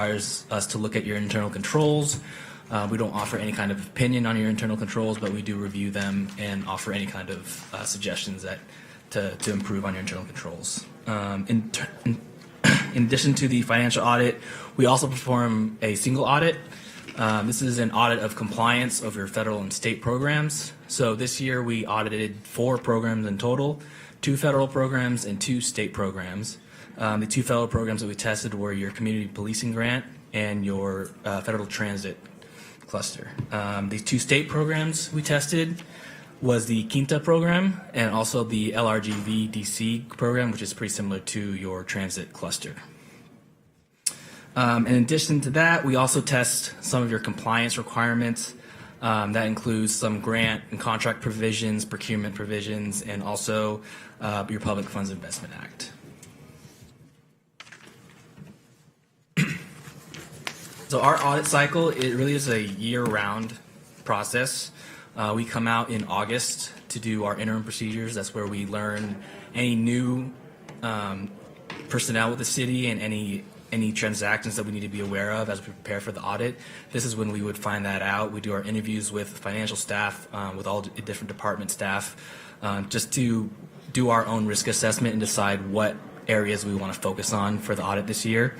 requires us to look at your internal controls. We don't offer any kind of opinion on your internal controls, but we do review them and offer any kind of suggestions to improve on your internal controls. In addition to the financial audit, we also perform a single audit. This is an audit of compliance of your federal and state programs. So this year we audited 4 programs in total, 2 federal programs and 2 state programs. The 2 federal programs that we tested were your community policing grant and your federal transit cluster. These 2 state programs we tested was the Quinta program and also the LRGV DC program, which is pretty similar to your transit cluster. In addition to that, we also test some of your compliance requirements. That includes some grant and contract provisions, procurement provisions, and also your Public Funds Investment Act. So our audit cycle, it really is a year-round process. We come out in August to do our interim procedures. That's where we learn any new personnel with the city and any transactions that we need to be aware of as we prepare for the audit. This is when we would find that out. We do our interviews with financial staff, with all the different department staff, just to do our own risk assessment and decide what areas we want to focus on for the audit this year.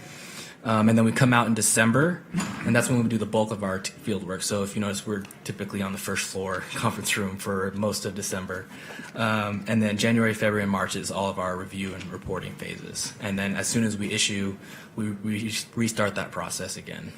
And then we come out in December, and that's when we do the bulk of our field work. So if you notice, we're typically on the first floor conference room for most of December. And then January, February, and March is all of our review and reporting phases. And then as soon as we issue, we restart that process again.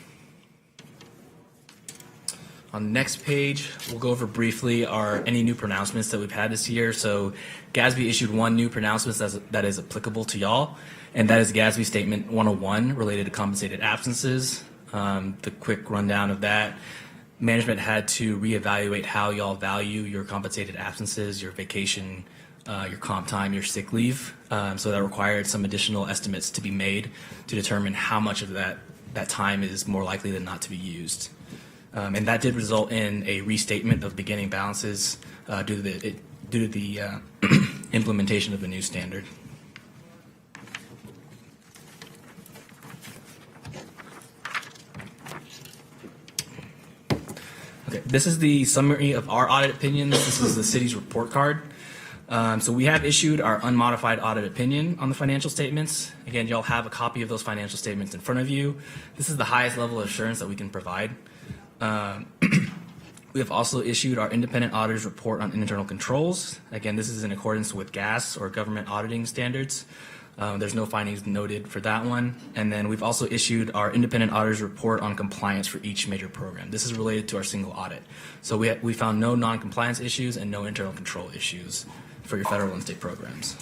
On the next page, we'll go over briefly any new pronouncements that we've had this year. So GASB issued 1 new pronouncement that is applicable to y'all, and that is GASB Statement 101 related to compensated absences. The quick rundown of that: management had to reevaluate how y'all value your compensated absences, your vacation, your comp time, your sick leave. So that required some additional estimates to be made to determine how much of that time is more likely than not to be used. And that did result in a restatement of beginning balances due to the implementation of the new standard. Okay, this is the summary of our audit opinions. This is the city's report card. So we have issued our unmodified audit opinion on the financial statements. Again, y'all have a copy of those financial statements in front of you. This is the highest level of assurance that we can provide. We have also issued our independent auditor's report on internal controls. Again, this is in accordance with GAS, or government auditing standards. There's no findings noted for that one. And then we've also issued our independent auditor's report on compliance for each major program. This is related to our single audit. So we found no non-compliance issues and no internal control issues for your federal and state programs.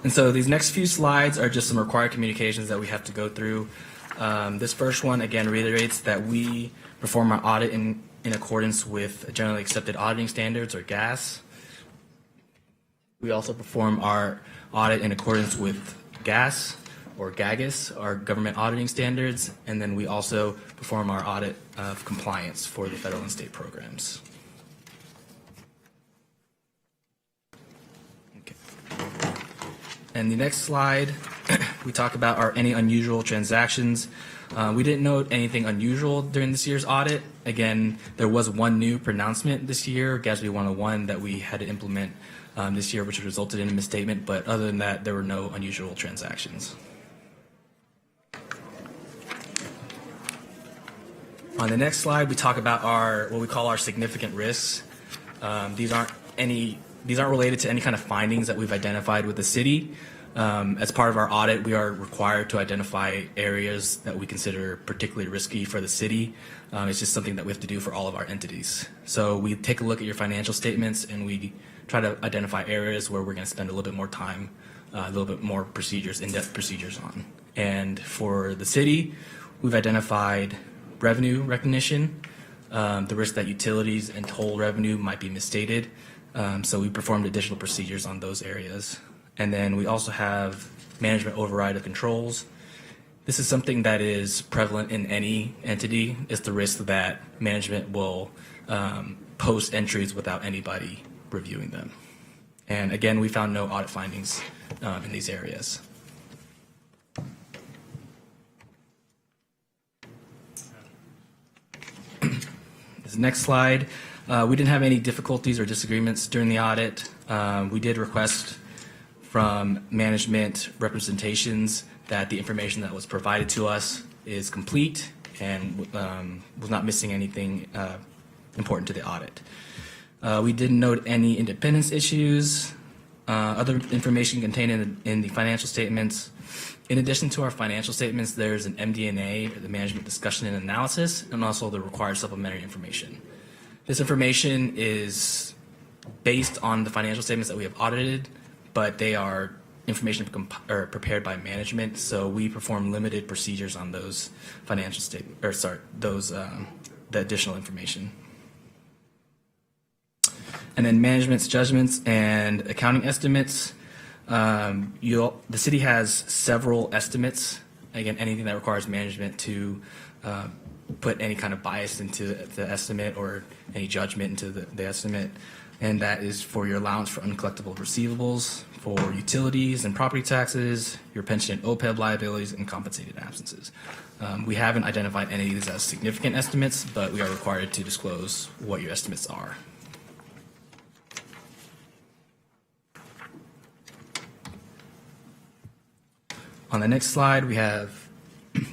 And so these next few slides are just some required communications that we have to go through. This first one, again, reiterates that we perform our audit in accordance with generally accepted auditing standards, or GAS. We also perform our audit in accordance with GAS, or GAGAS, our government auditing standards, and then we also perform our audit of compliance for the federal and state programs. And the next slide, we talk about any unusual transactions. We didn't note anything unusual during this year's audit. Again, there was 1 new pronouncement this year, GASB 101, that we had to implement this year, which resulted in a misstatement. But other than that, there were no unusual transactions. On the next slide, we talk about what we call our significant risks. These aren't related to any kind of findings that we've identified with the city. As part of our audit, we are required to identify areas that we consider particularly risky for the city. It's just something that we have to do for all of our entities. So we take a look at your financial statements and we try to identify areas where we're going to spend a little bit more time, a little bit more in-depth procedures on. And for the city, we've identified revenue recognition, the risk that utilities and toll revenue might be misstated. So we performed additional procedures on those areas. And then we also have management override of controls. This is something that is prevalent in any entity. It's the risk that management will post entries without anybody reviewing them. And again, we found no audit findings in these areas. This next slide, we didn't have any difficulties or disagreements during the audit. We did request from management representations that the information that was provided to us is complete and was not missing anything important to the audit. We didn't note any independence issues, other information contained in the financial statements. In addition to our financial statements, there's an MD&A, the Management Discussion and Analysis, and also the required supplementary information. This information is based on the financial statements that we have audited, but they are information prepared by management, so we perform limited procedures on those financial statements, or sorry, those the additional information. And then management's judgments and accounting estimates. The city has several estimates. Again, anything that requires management to put any kind of bias into the estimate or any judgment into the estimate. And that is for your allowance for uncollectible receivables, for utilities and property taxes, your pension and OPEB liabilities, and compensated absences. We haven't identified any of these as significant estimates, but we are required to disclose what your estimates are. On the next slide, we have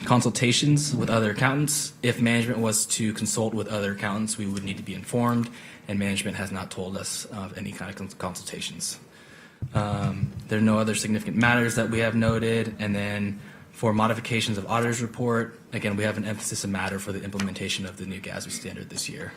consultations with other accountants. If management was to consult with other accountants, we would need to be informed, and management has not told us of any kind of consultations. There are no other significant matters that we have noted. And then for modifications of auditor's report, again, we have an emphasis of matter for the implementation of the new GASB standard this year.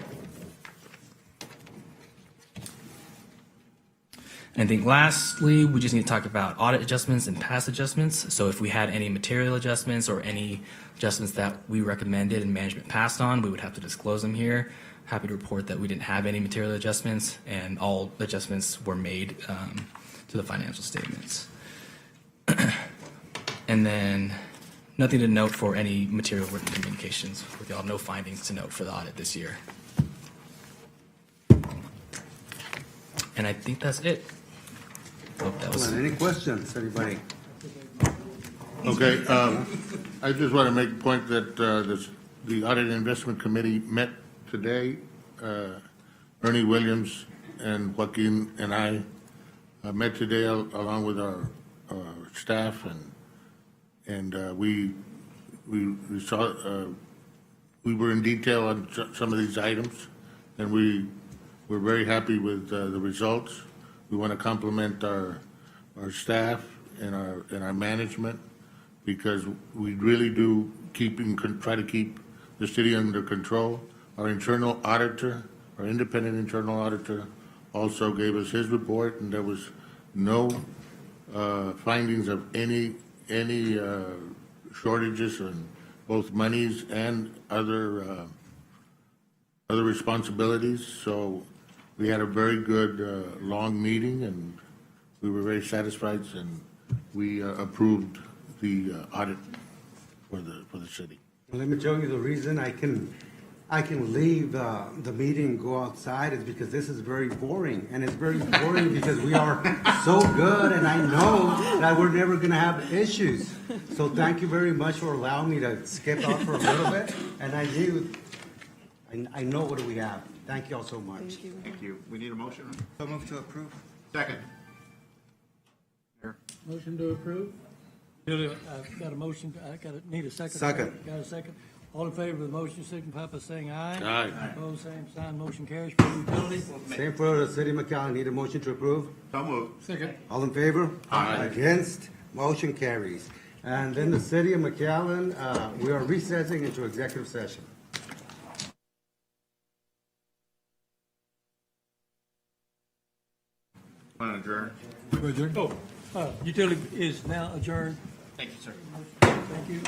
And I think lastly, we just need to talk about audit adjustments and past adjustments. So if we had any material adjustments or any adjustments that we recommended and management passed on, we would have to disclose them here. Happy to report that we didn't have any material adjustments, and all adjustments were made to the financial statements. And then nothing to note for any material written communications with y'all. No findings to note for the audit this year. And I think that's it. Hope that was Any questions, anybody? Okay, I just want to make a point that the Audit and Investment Committee met today. Ernie Williams and Joaquin and I met today along with our staff, and we saw we were in detail on some of these items, and we're very happy with the results. We want to compliment our staff and our management, because we really do try to keep the city under control. Our internal auditor, our independent internal auditor, also gave us his report, and there was no findings of any shortages in both monies and other responsibilities. So we had a very good long meeting, and we were very satisfied, and we approved the audit for the city. Well, let me tell you the reason I can leave the meeting and go outside is because this is very boring, and it's very boring because we are so good, and I know that we're never going to have issues. So thank you very much for allowing me to skip out for a little bit, and I know what we have. Thank you all so much. Thank you. Thank you. We need a motion? So move to approve. Second. Motion to approve? Got a motion, need a second. Second. Got a second. All in favor of the motion, signify by saying aye. Aye. Opposed, same sign, motion carries for utilities. Same for the city of McAllen. Need a motion to approve? So moved. Second. All in favor? Aye. Against? Motion carries. And then the city of McAllen, we are recessing into executive session. Want to adjourn? Utility is now adjourned. Thank you, sir. Thank you.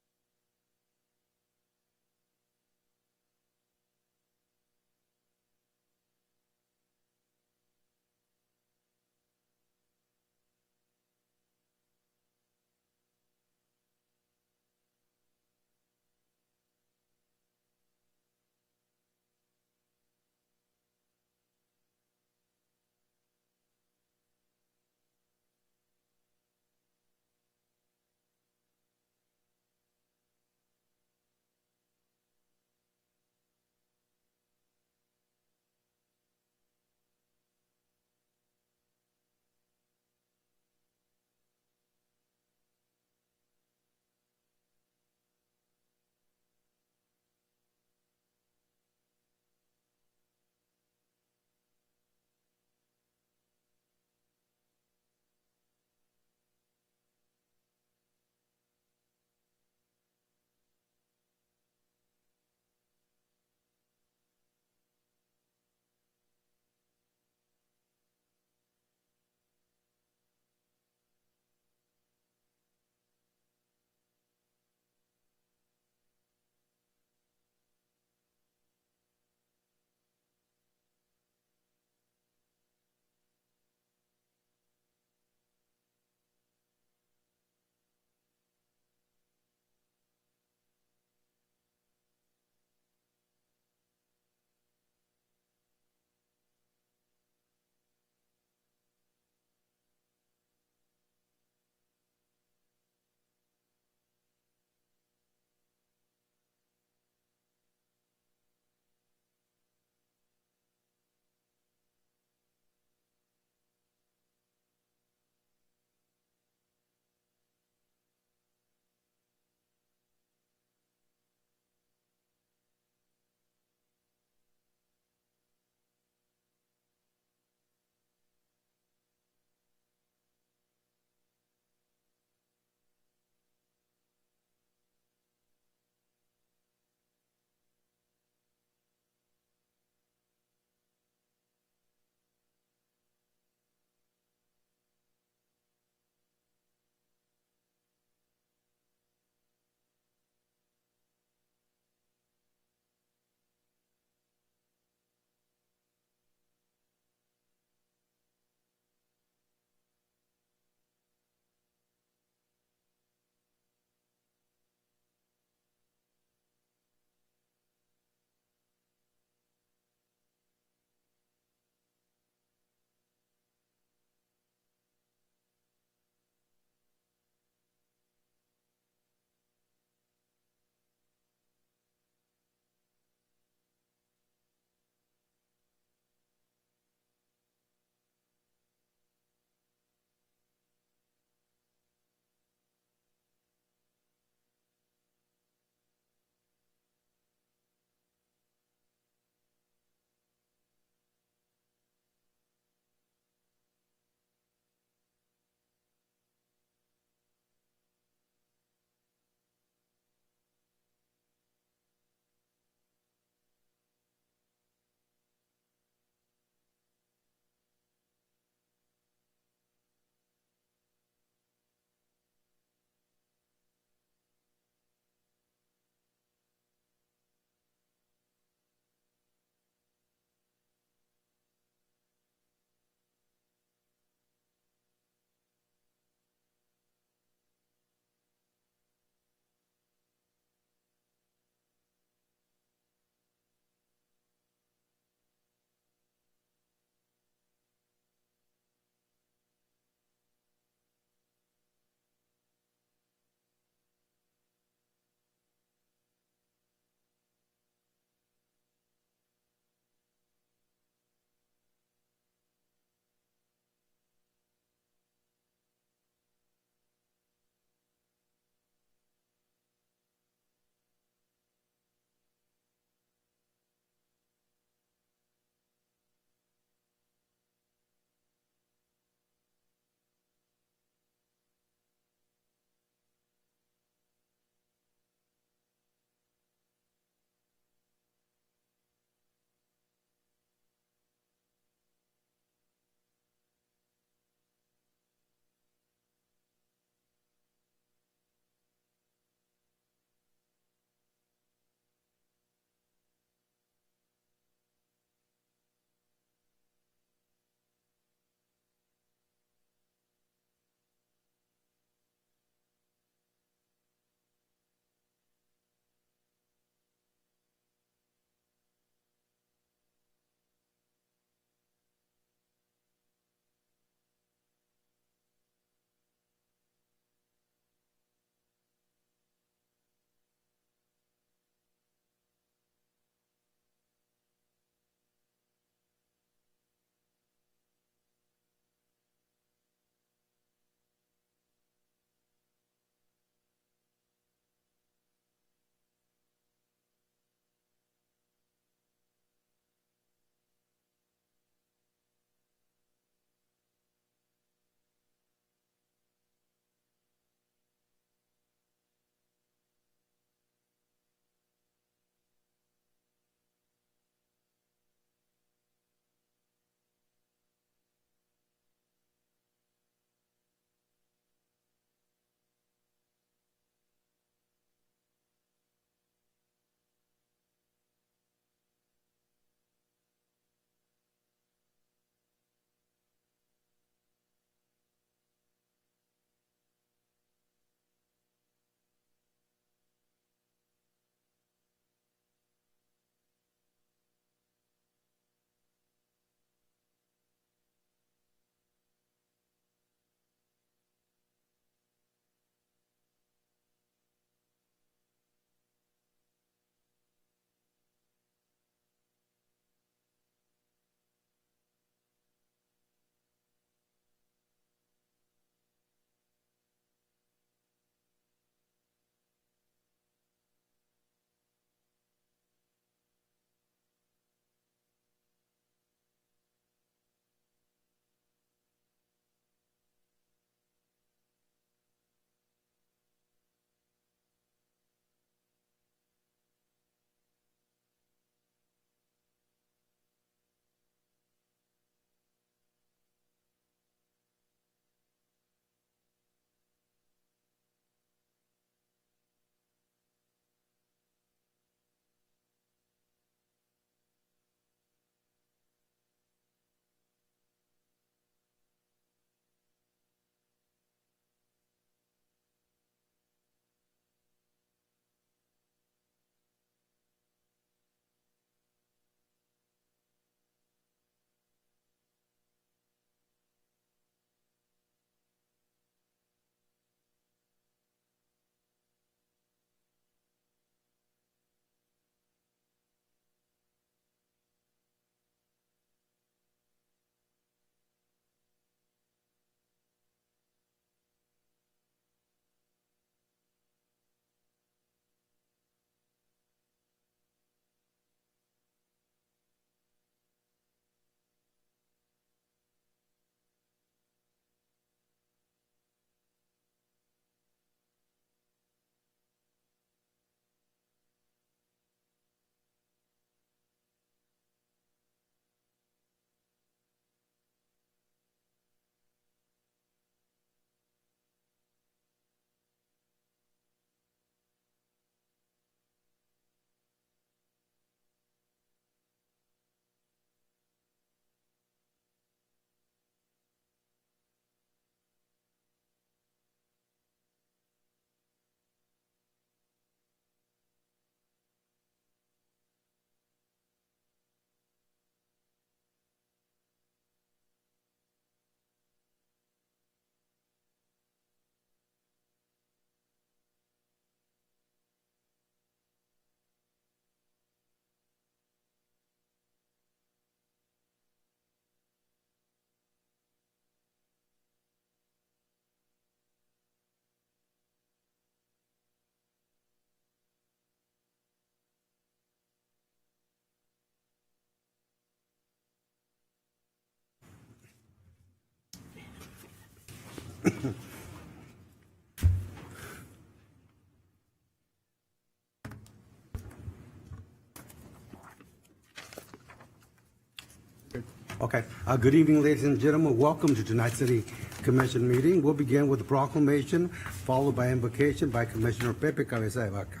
Okay. Good evening, ladies and gentlemen. Welcome to tonight's City Commission meeting. We'll begin with the proclamation, followed by invocation by Commissioner Pepe Cabeza de Vaca.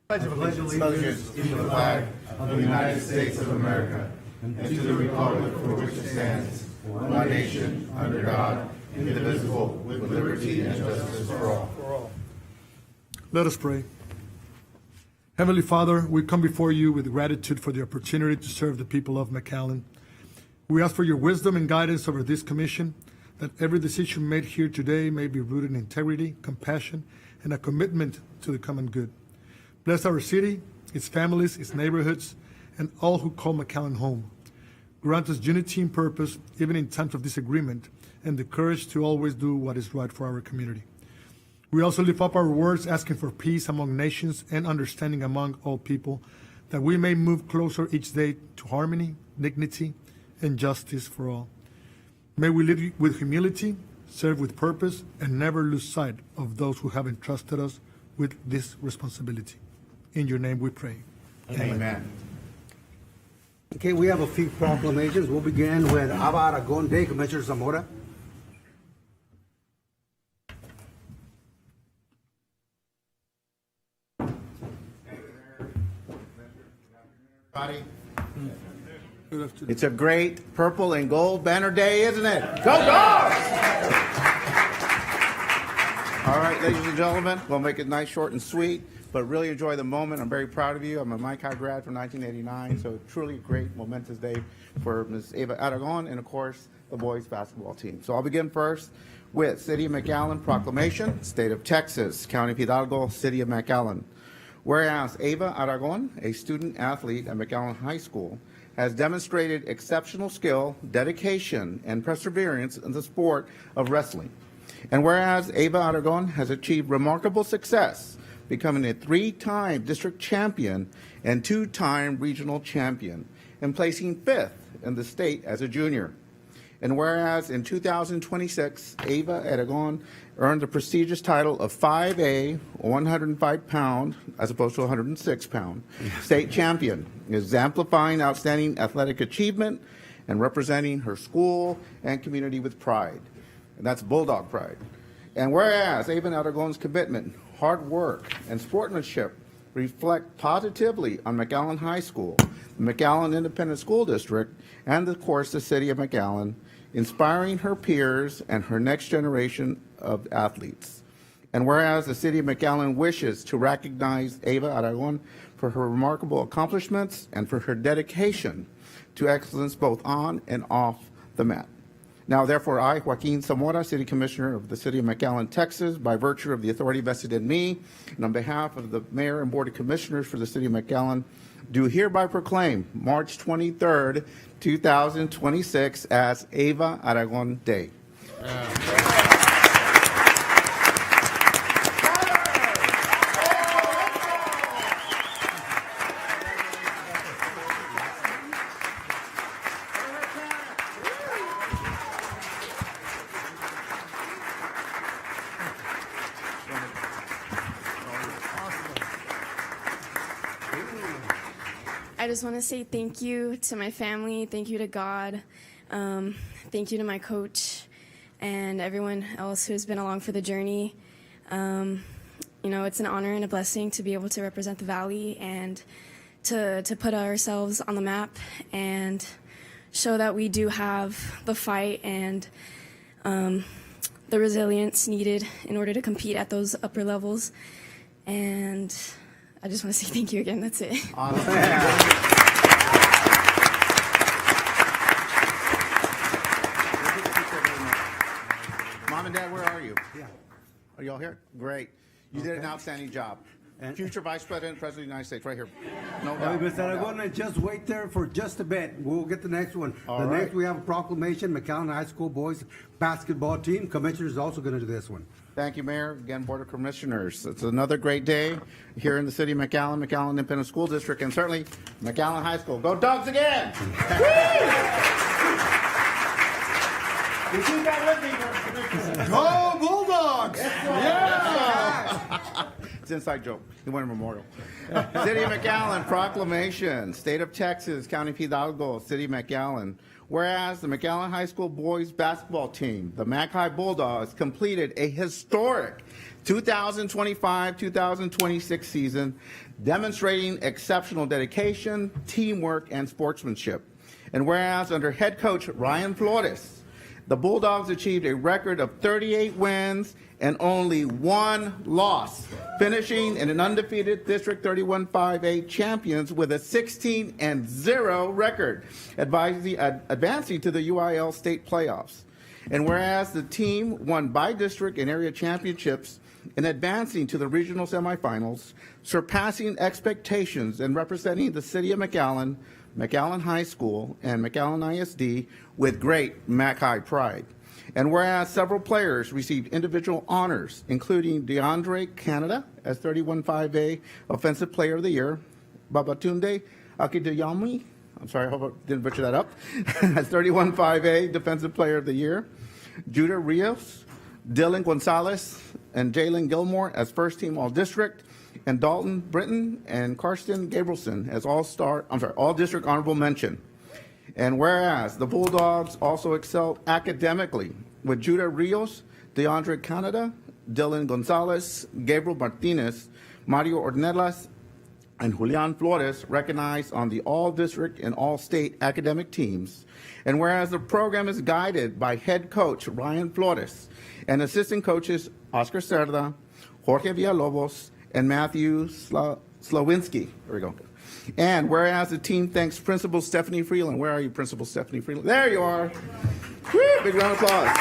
Allegiance to the flag of the United States of America and to the republic for which it stands, one nation, under God, indivisible, with liberty and justice for all. Let us pray. Heavenly Father, we come before you with gratitude for the opportunity to serve the people of McAllen. We ask for your wisdom and guidance over this commission, that every decision made here today may be rooted in integrity, compassion, and a commitment to the common good. Bless our city, its families, its neighborhoods, and all who call McAllen home. Grant us unity in purpose, even in times of disagreement, and the courage to always do what is right for our community. We also lift up our words asking for peace among nations and understanding among all people, that we may move closer each day to harmony, dignity, and justice for all. May we live with humility, serve with purpose, and never lose sight of those who have entrusted us with this responsibility. In your name we pray. Amen. Okay, we have a few proclamations. We'll begin with Ava Aragon Day, Commissioner Zamora. It's a great purple and gold banner day, isn't it? Go Dogs! All right, ladies and gentlemen, we'll make it nice, short, and sweet, but really enjoy the moment. I'm very proud of you. I'm a Mike High grad from 1989, so truly a great, momentous day for Ms. Ava Aragon and, of course, the boys basketball team. So I'll begin first with City of McAllen Proclamation, State of Texas, County of Hidalgo, City of McAllen. Whereas Ava Aragon, a student athlete at McAllen High School, has demonstrated exceptional skill, dedication, and perseverance in the sport of wrestling. And whereas Ava Aragon has achieved remarkable success, becoming a 3-time district champion and 2-time regional champion, and placing 5th in the state as a junior. And whereas in 2026, Ava Aragon earned the prestigious title of 5A, 105-pound, as opposed to 106-pound, state champion, exemplifying outstanding athletic achievement and representing her school and community with pride. And that's Bulldog pride. And whereas Ava Aragon's commitment, hard work, and sportsmanship reflect positively on McAllen High School, the McAllen Independent School District, and of course the City of McAllen, inspiring her peers and her next generation of athletes. And whereas the City of McAllen wishes to recognize Ava Aragon for her remarkable accomplishments and for her dedication to excellence both on and off the mat. Now, therefore, I, Joaquin Zamora, City Commissioner of the City of McAllen, Texas, by virtue of the authority vested in me, and on behalf of the Mayor and Board of Commissioners for the City of McAllen, do hereby proclaim March 23rd, 2026 as Ava Aragon Day. I just want to say thank you to my family, thank you to God, thank you to my coach and everyone else who has been along for the journey. You know, it's an honor and a blessing to be able to represent the Valley and to put ourselves on the map and show that we do have the fight and the resilience needed in order to compete at those upper levels. And I just want to say thank you again. That's it. Mom and Dad, where are you? Yeah. Are y'all here? Great. You did an outstanding job. And- Future Vice President, President of the United States, right here. No Hey, doubt. Mr. no doubt. Aragon, just wait there for just a bit. We'll get the next one. All The right. next, we have a proclamation, McAllen High School boys basketball team. Commissioner is also going to do this one. Thank you, Mayor. Again, Board of Commissioners. It's another great day here in the city of McAllen, McAllen Independent School District, and certainly McAllen High School. Go Dogs again! keep that with me, Commissioner. Go Bulldogs! It's an inside joke. He won a memorial. City of McAllen, proclamation. State of Texas, County of Hidalgo, City of McAllen. Whereas the McAllen High School boys basketball team, the Mac High Bulldogs, completed a historic 2025-2026 season, demonstrating exceptional dedication, teamwork, and sportsmanship. And whereas under head coach Ryan Flores, the Bulldogs achieved a record of 38 wins and only one loss, finishing in an undefeated District 31-5A champions with a 16-0 record, advancing to the UIL state playoffs. And whereas the team won by district and area championships and advancing to the regional semifinals, surpassing expectations and representing the city of McAllen, McAllen High School, and McAllen ISD with great Mac High pride. And whereas several players received individual honors, including DeAndre Canada as 31-5A Offensive Player of the Year, Babatunde Akideyami, I'm sorry, I hope I didn't butcher that up, as 31-5A Defensive Player of the Year, Judah Rios, Dylan Gonzalez, and Jalen Gilmore as First Team All-District, and Dalton Britton and Karsten Gabrielson as All-District Honorable Mention. And whereas the Bulldogs also excelled academically with Judah Rios, DeAndre Canada, Dylan Gonzalez, Gabriel Martinez, Mario Ornelas, and Julian Flores recognized on the all-district and all-state academic teams. And whereas the program is guided by head coach Ryan Flores and assistant coaches Oscar Cerda, Jorge Villalobos, and Matthew Slawinski. There we go. And whereas the team thanks Principal Stephanie Freeland. Where are you, Principal Stephanie Freeland? There you are. Woo, big round of applause.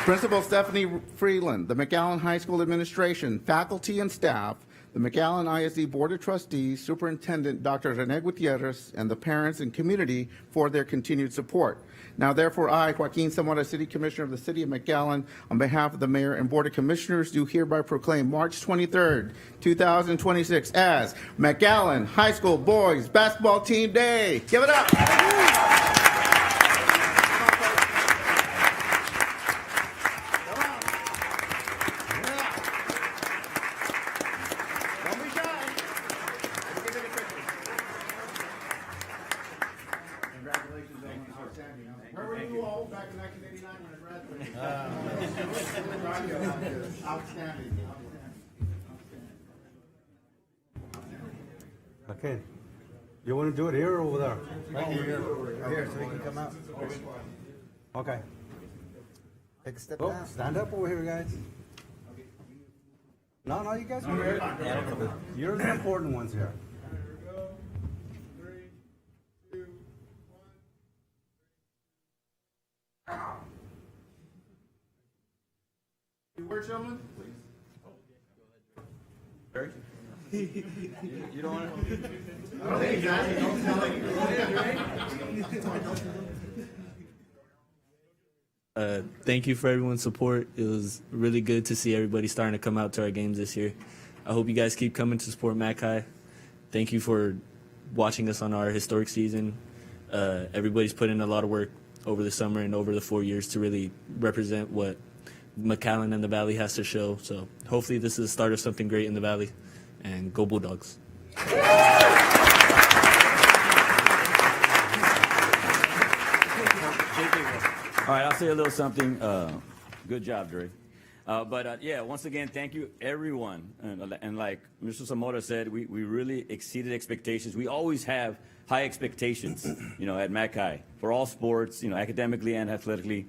Principal Stephanie Freeland, the McAllen High School administration, faculty and staff, the McAllen ISD Board of Trustees, Superintendent Dr. Rene Gutierrez, and the parents and community for their continued support. Now, therefore, I, Joaquin Zamora, City Commissioner of the City of McAllen, on behalf of the Mayor and Board of Commissioners, do hereby proclaim March 23rd, 2026 as McAllen High School Boys Basketball Team Day. Give it up. Where were you all back in 1989 when I graduated? Outstanding. Okay. You want to do it here or over there? Right here. Here, so we can come out. Okay. Take a step Oh, down. stand up over here, guys. No, you guys are here. You're the important ones here. You were, gentlemen? You don't want to? Thank you for everyone's support. It was really good to see everybody starting to come out to our games this year. I hope you guys keep coming to support Mac High. Thank you for watching us on our historic season. Everybody's put in a lot of work over the summer and over the 4 years to really represent what McAllen and the Valley has to show. So hopefully this is the start of something great in the Valley. And go Bulldogs. All right, I'll say a little something. Good job, Dre. Yeah, once again, thank you, everyone. And like Mr. Zamora said, we really exceeded expectations. We always have high expectations, at Mac High for all sports, academically and athletically.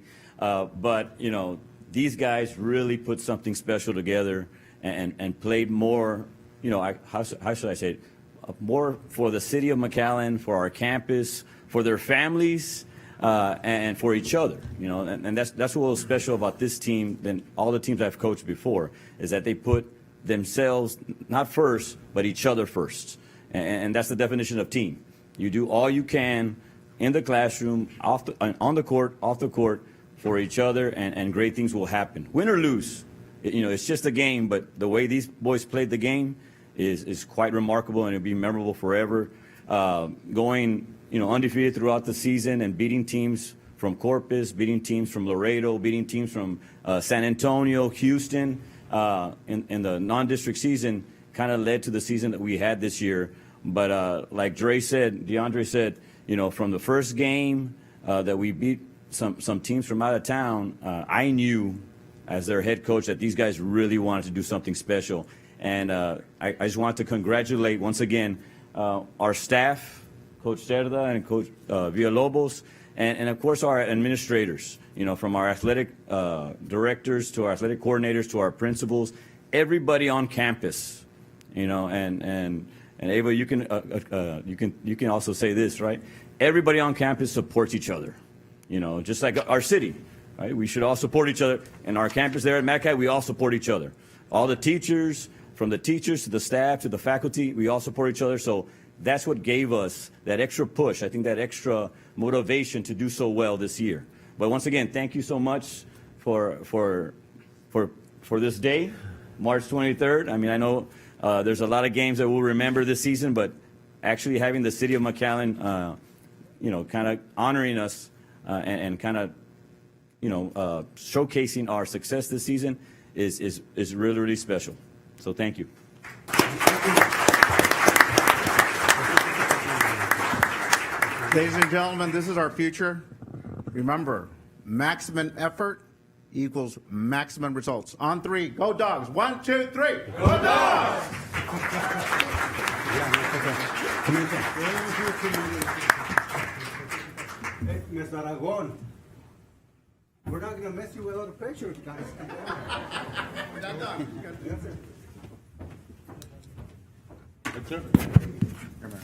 These guys really put something special together and played more, how should I say it? More for the city of McAllen, for our campus, for their families, and for each other, and that's what was special about this team than all the teams I've coached before, is that they put themselves not first, but each other first, and that's the definition of team. You do all you can in the classroom, on the court, off the court, for each other, and great things will happen. Win or lose, it's just a game, but the way these boys played the game is quite remarkable, and it'll be memorable forever. Going undefeated throughout the season and beating teams from Corpus, beating teams from Laredo, beating teams from San Antonio, Houston in the non-district season kind of led to the season that we had this year. But like DeAndre said, from the first game that we beat some teams from out of town, I knew as their head coach that these guys really wanted to do something special. And I just want to congratulate once again our staff, Coach Cerda and Coach Villalobos, and of course our administrators, from our athletic directors to our athletic coordinators to our principals, everybody on campus, and Ava, you can also say this, right? Everybody on campus supports each other, just like our city, right? We should all support each other. And our campus there at Mackay, we all support each other. All the teachers, from the teachers to the staff to the faculty, we all support each other. So that's what gave us that extra push, I think that extra motivation to do so well this year. But once again, thank you so much for this day, March 23rd. I mean, I know there's a lot of games that we'll remember this season, but actually having the city of McAllen, kind of honoring us and kind of, showcasing our success this season is really, really special. So thank you. Ladies and gentlemen, this is our future. Remember, maximum effort equals maximum results. On three, go Dogs. 1, 2, 3. Go Dogs! Hey, Ms. Aragon, we're not going to mess you with all the pictures, guys. We're not done. That's it. That's it. Come here.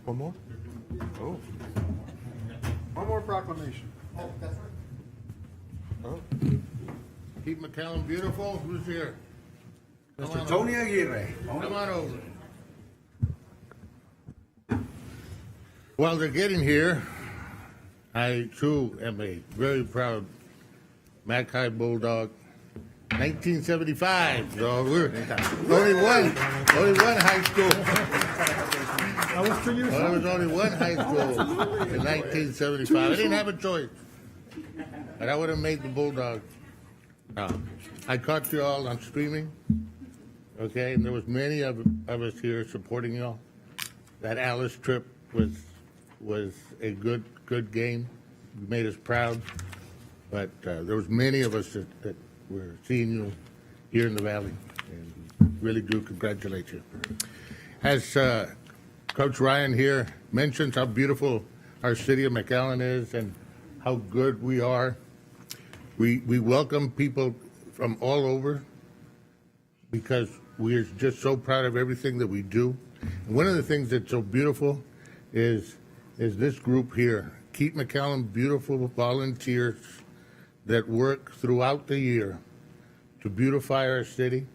One more? Oh. One more proclamation. Oh, that's right. Oh. Keep McAllen beautiful. Who's here? Come on Mr. Tony Aguirre. Come on over. While they're getting here, I too am a very proud Mackay Bulldog. 1975. So we're only one high school. That was 2 years There ago. was only one high school in 1975. I didn't have a choice, but I would have made the Bulldog. I caught you all on streaming, okay, and there was many of us here supporting y'all. That Alice trip was a good game. You made us proud, but there was many of us that were seeing you here in the Valley, and really do congratulate you. As Coach Ryan here mentions how beautiful our city of McAllen is and how good we are, we welcome people from all over because we're just so proud of everything that we do. And one of the things that's so beautiful is this group here, Keep McAllen Beautiful volunteers that work throughout the year to beautify our city.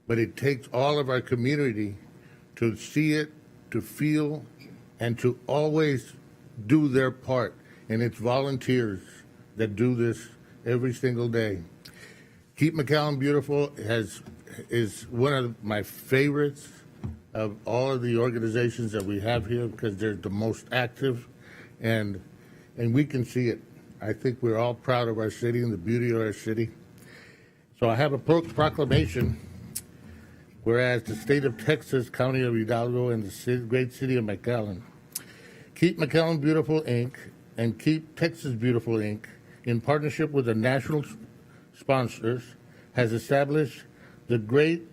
But it takes all of our community to see it, to feel, and to always do their part. And it's volunteers that do this every single day. Keep McAllen Beautiful is one of my favorites of all of the organizations that we have here because they're the most active, and we can see it. I think we're all proud of our city and the beauty of our city. So I have a proclamation. Whereas the state of Texas, county of Hidalgo, and the great city of McAllen keep McAllen Beautiful, Inc. and keep Texas Beautiful, Inc. in partnership with the National sponsors, has established the greatest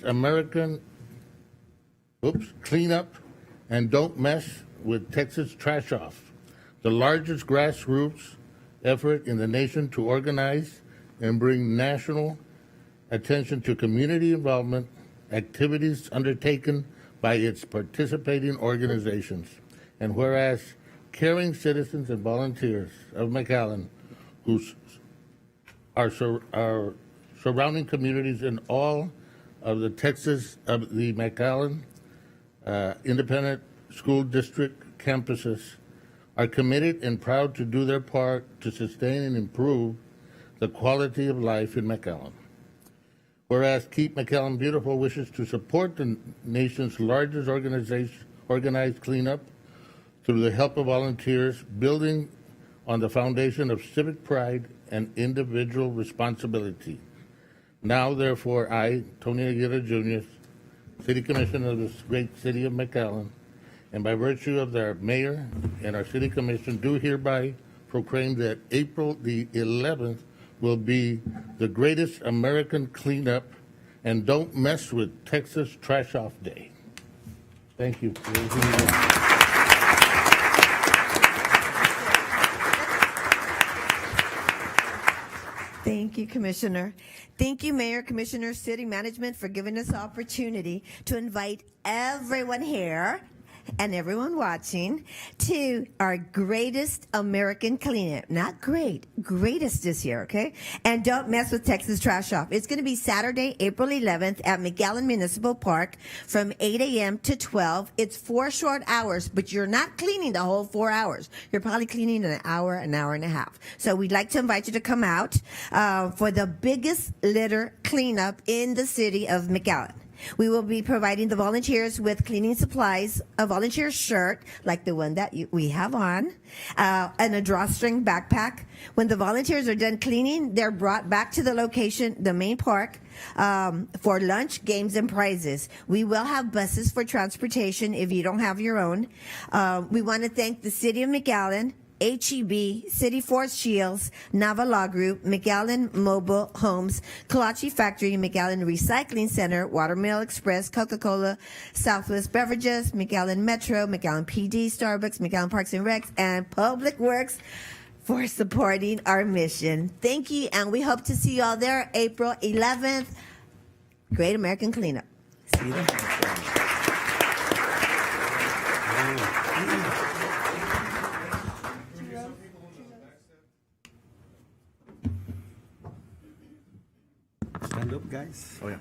American cleanup and don't mess with Texas Trash Off, the largest grassroots effort in the nation to organize and bring national attention to community involvement activities undertaken by its participating organizations. And whereas caring citizens and volunteers of McAllen, who are surrounding communities in all of the McAllen Independent School District campuses, are committed and proud to do their part to sustain and improve the quality of life in McAllen. Whereas Keep McAllen Beautiful wishes to support the nation's largest organized cleanup through the help of volunteers, building on the foundation of civic pride and individual responsibility. Now, therefore, I, Tony Aguirre Jr., City Commissioner of this great city of McAllen, and by virtue of their mayor and our city commission, do hereby proclaim that April the 11th will be the greatest American cleanup and don't mess with Texas Trash Off Day. Thank you. Thank you, Commissioner. Thank you, Mayor, Commissioner, City Management, for giving us the opportunity to invite everyone here and everyone watching to our greatest American cleanup. Not great, greatest this year, okay? And don't mess with Texas Trash Off. It's going to be Saturday, April 11th at McAllen Municipal Park from 8 a.m. to 12. It's 4 short hours, but you're not cleaning the whole 4 hours. You're probably cleaning an hour and a half. So we'd like to invite you to come out for the biggest litter cleanup in the city of McAllen. We will be providing the volunteers with cleaning supplies, a volunteer shirt like the one that we have on, and a drawstring backpack. When the volunteers are done cleaning, they're brought back to the location, the main park, for lunch, games, and prizes. We will have buses for transportation if you don't have your own. We want to thank the City of McAllen, HEB, City Forest Shields, Nava Law Group, McAllen Mobile Homes, Kolache Factory, McAllen Recycling Center, Watermill Express, Coca-Cola, Southwest Beverages, McAllen Metro, McAllen PD, Starbucks, McAllen Parks and Recs, and Public Works for supporting our mission. Thank you, and we hope to see you all there April 11th. Great American Cleanup. See you there. Stand up, guys. Oh, yeah.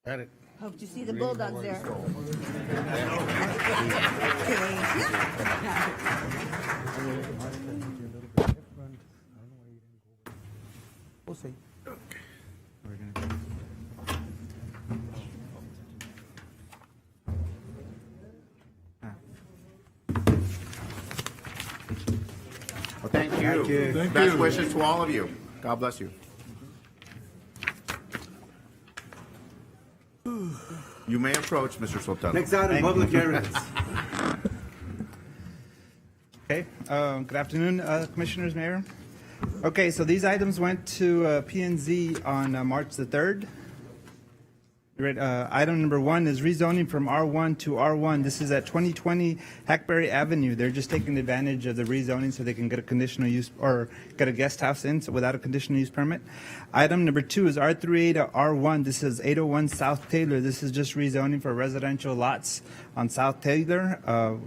Got it. Hope to see the Bulldogs there. We'll see. Well, thank you. Thank Best you. wishes to all of you. God bless you. You may approach, Mr. Sultana. Next item, public areas. Okay, good afternoon, Commissioners, Mayor. Okay, so these items went to P&Z on March the 3rd. Right, item number 1 is rezoning from R1 to R1. This is at 2020 Hackberry Avenue. They're just taking advantage of the rezoning so they can get a conditional use or get a guest house in without a conditional use permit. Item number 2 is R38 to R1. This is 801 South Taylor. This is just rezoning for residential lots on South Taylor.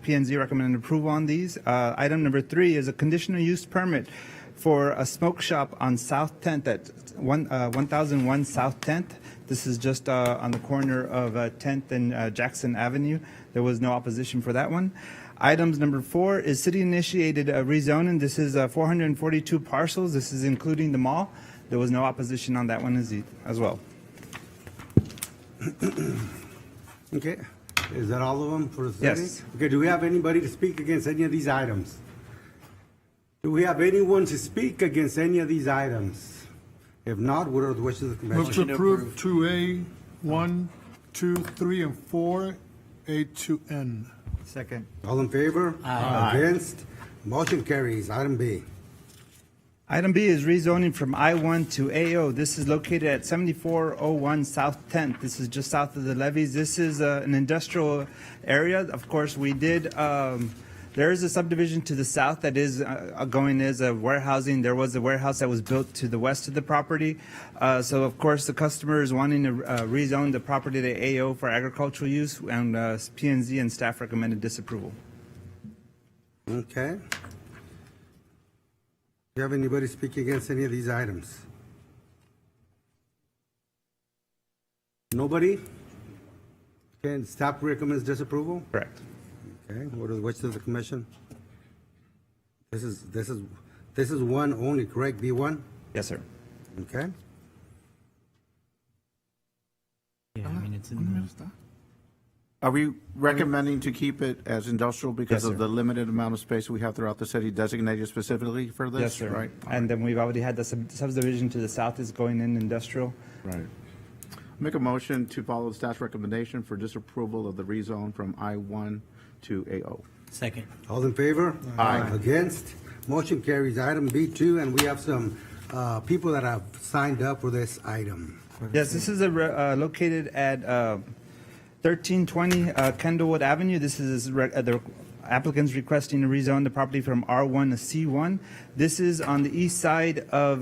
P&Z recommended approval on these. Item number 3 is a conditional use permit for a smoke shop on South 10th at 1001 South 10th. This is just on the corner of 10th and Jackson Avenue. There was no opposition for that one. Items number 4 is city-initiated rezoning. This is 442 parcels. This is including the mall. There was no opposition on that one as well. Okay, is that all of them for the city? Yes. Okay, do we have anybody to speak against any of these items? Do we have anyone to speak against any of these items? If not, what are the wishes of the Move commission? to approve 2A, 1, 2, 3, and 4, A to N. Second. All in favor? Aye. Against? Motion carries. Item B. Item B is rezoning from I-1 to AO. This is located at 7401 South 10th. This is just south of the levees. This is an industrial area. Of course, we did, there is a subdivision to the south that is going as a warehousing. There was a warehouse that was built to the west of the property. So, of course, the customer is wanting to rezone the property to AO for agricultural use, and P&Z and staff recommended disapproval. Okay. Do you have anybody speak against any of these items? Nobody? Okay, and staff recommends disapproval? Correct. Okay, what are the wishes of the commission? This is one only, correct? B1? Yes, sir. Okay. Yeah, I mean, it's in Are we recommending to keep it as industrial because Yes, of sir. the limited amount of space we have throughout the city designated specifically for this? Yes, sir. Right? And then we've already had the subdivision to the south is going in industrial. Right. Make a motion to follow the staff's recommendation for disapproval of the rezone from I-1 to AO. second. All in favor? Aye. Against? Motion carries. Item B2, and we have some people that have signed up for this item. Yes, this is located at 1320 Kendallwood Avenue. This is the applicants requesting to rezone the property from R1 to C1. This is on the east side of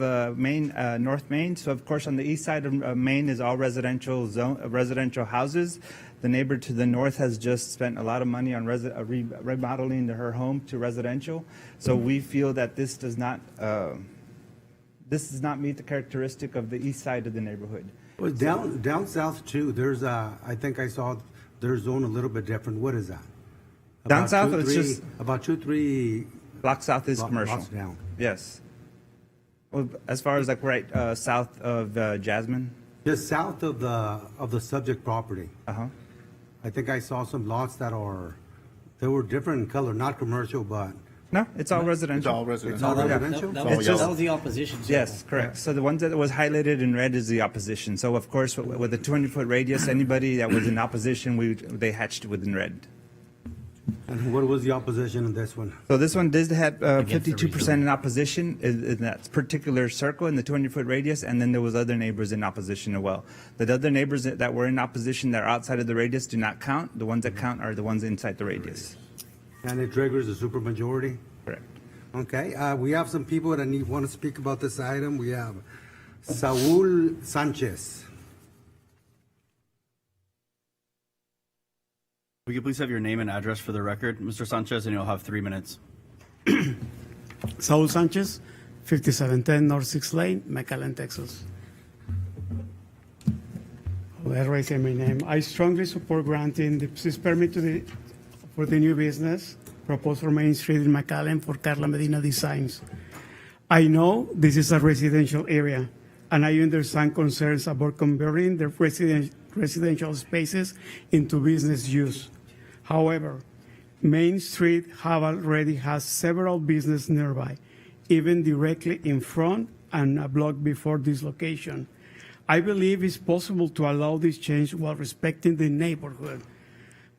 North Main. So, of course, on the east side of Main is all residential houses. The neighbor to the north has just spent a lot of money on remodeling her home to residential. So we feel that this does not meet the characteristic of the east side of the neighborhood. Well, down south too, there's I think I saw their zone a little bit different. What is that? Down south, it's just about 2-3 blocks south is commercial. blocks down. Yes. Well, as far as like right south of Jasmine. Just south of the subject property. Uh-huh. I think I saw some lots that were different in color, not commercial, but No, it's all residential. It's all residential. it's all residential. That It's was, just- that was the opposition. So. Yes, correct. So the ones that was highlighted in red is the opposition. So of course, with a 200-foot radius, anybody that was in opposition, they hatched within red. And what was the opposition in this one? So this one did have Against the 52% in opposition in that particular circle in the 200-foot radius, and then there was other neighbors in opposition as well. The other neighbors that were in opposition that are outside of the radius do not count. The ones that count are the ones inside the radius. And it triggers a supermajority? Correct. Okay, we have some people that want to speak about this item. We have Saul Sanchez. Will you please have your name and address for the record, Mr. Sanchez, and you'll have 3 minutes. Saul Sanchez, 5710 North 6th Lane, McAllen, Texas. Let me say my name. I strongly support granting this permit for the new business proposed for Main Street in McAllen for Carla Medina Designs. I know this is a residential area, and I understand concerns about converting the residential spaces into business use. However, Main Street already has several businesses nearby, even directly in front and a block before this location. I believe it's possible to allow this change while respecting the neighborhood.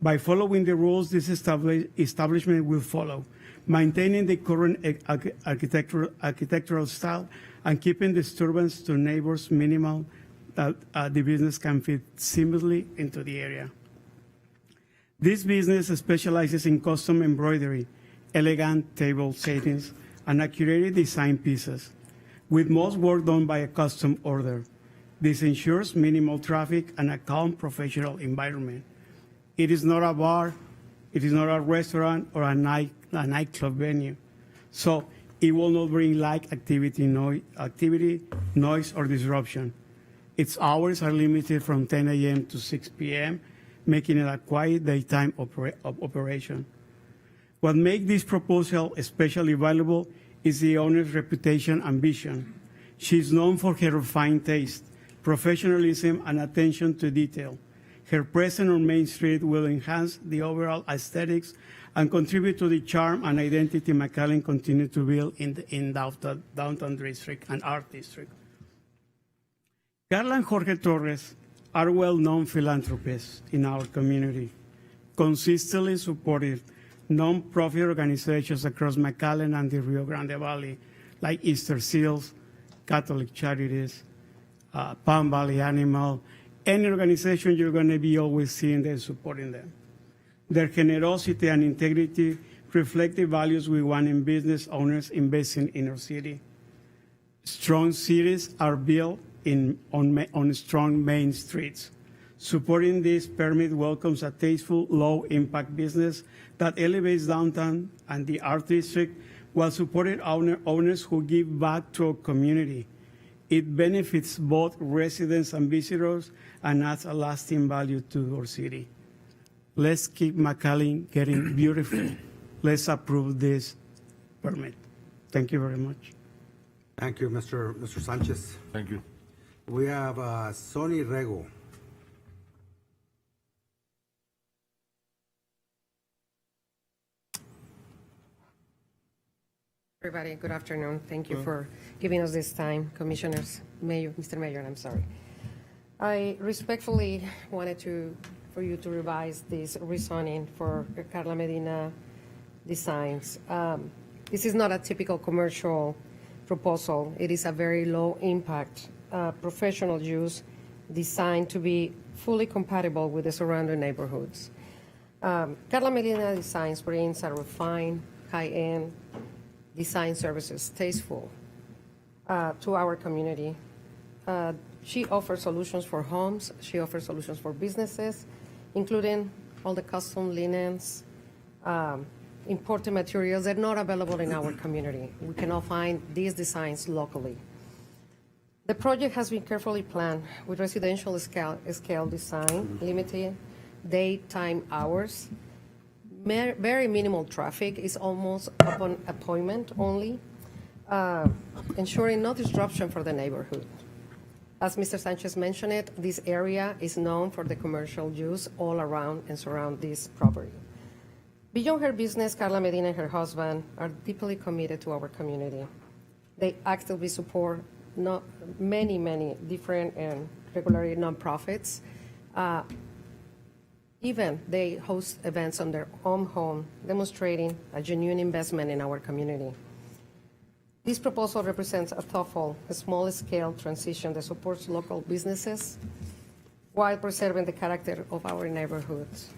By following the rules this establishment will follow, maintaining the current architectural style and keeping disturbance to neighbors minimal, that the business can fit seamlessly into the area. This business specializes in custom embroidery, elegant table settings, and accurate design pieces, with most work done by a custom order. This ensures minimal traffic and a calm professional environment. It is not a bar, it is not a restaurant or a nightclub venue, so it will not bring light activity, noise, or disruption. Its hours are limited from 10 a.m. to 6 p.m., making it a quiet daytime operation. What makes this proposal especially valuable is the owner's reputation and vision. She is known for her refined taste, professionalism, and attention to detail. Her presence on Main Street will enhance the overall aesthetics and contribute to the charm and identity McAllen continue to build in downtown district and art district. Carla and Jorge Torres are well-known philanthropists in our community, consistently supportive non-profit organizations across McAllen and the Rio Grande Valley, like Easter Seals, Catholic Charities, Palm Valley Animal, any organization you're going to be always seeing them supporting them. Their generosity and integrity reflect the values we want in business owners investing in our city. Strong cities are built on strong main streets. Supporting this permit welcomes a tasteful, low-impact business that elevates downtown and the art district while supporting owners who give back to our community. It benefits both residents and visitors and adds a lasting value to our city. Let's keep McAllen getting beautiful. Let's approve this permit. Thank you very much. Thank you, Mr. Sanchez. Thank you. We have Sonny Rego. Everybody, good afternoon. Thank you for giving us this time, Commissioners, Mayor, Mr. Mayor, I'm sorry. I respectfully wanted for you to revise this rezoning for Carla Medina Designs. This is not a typical commercial proposal. It is a very low impact professional use designed to be fully compatible with the surrounding neighborhoods. Carla Medina Designs brings a refined, high-end design services, tasteful, to our community. She offers solutions for homes. She offers solutions for businesses, including all the custom linens, imported materials that are not available in our community. We cannot find these designs locally. The project has been carefully planned with residential scale design, limited daytime hours, very minimal traffic, is almost upon appointment only, ensuring no disruption for the neighborhood. As Mr. Sanchez mentioned it, this area is known for the commercial use all around and surround this property. Beyond her business, Carla Medina and her husband are deeply committed to our community. They actively support many different and regular nonprofits. Even they host events on their own home, demonstrating a genuine investment in our community. This proposal represents a thoughtful, small-scale transition that supports local businesses while preserving the character of our neighborhoods.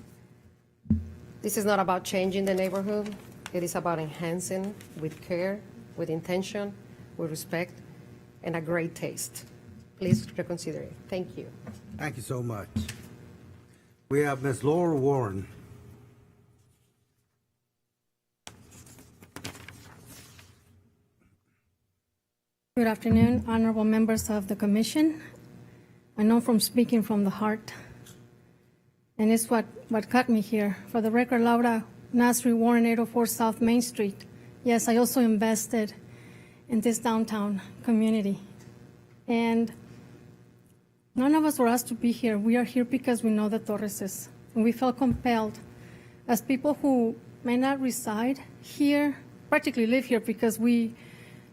This is not about changing the neighborhood. It is about enhancing with care, with intention, with respect, and a great taste. Please reconsider it. Thank you. Thank you so much. We have Ms. Laura Warren. Good afternoon, honorable members of the commission. I know from speaking from the heart, and it's what got me here. For the record, Laura Nasri Warren, 804 South Main Street. Yes, I also invested in this downtown community. And none of us were asked to be here. We are here because we know the Torreses. And we felt compelled as people who may not reside here, practically live here because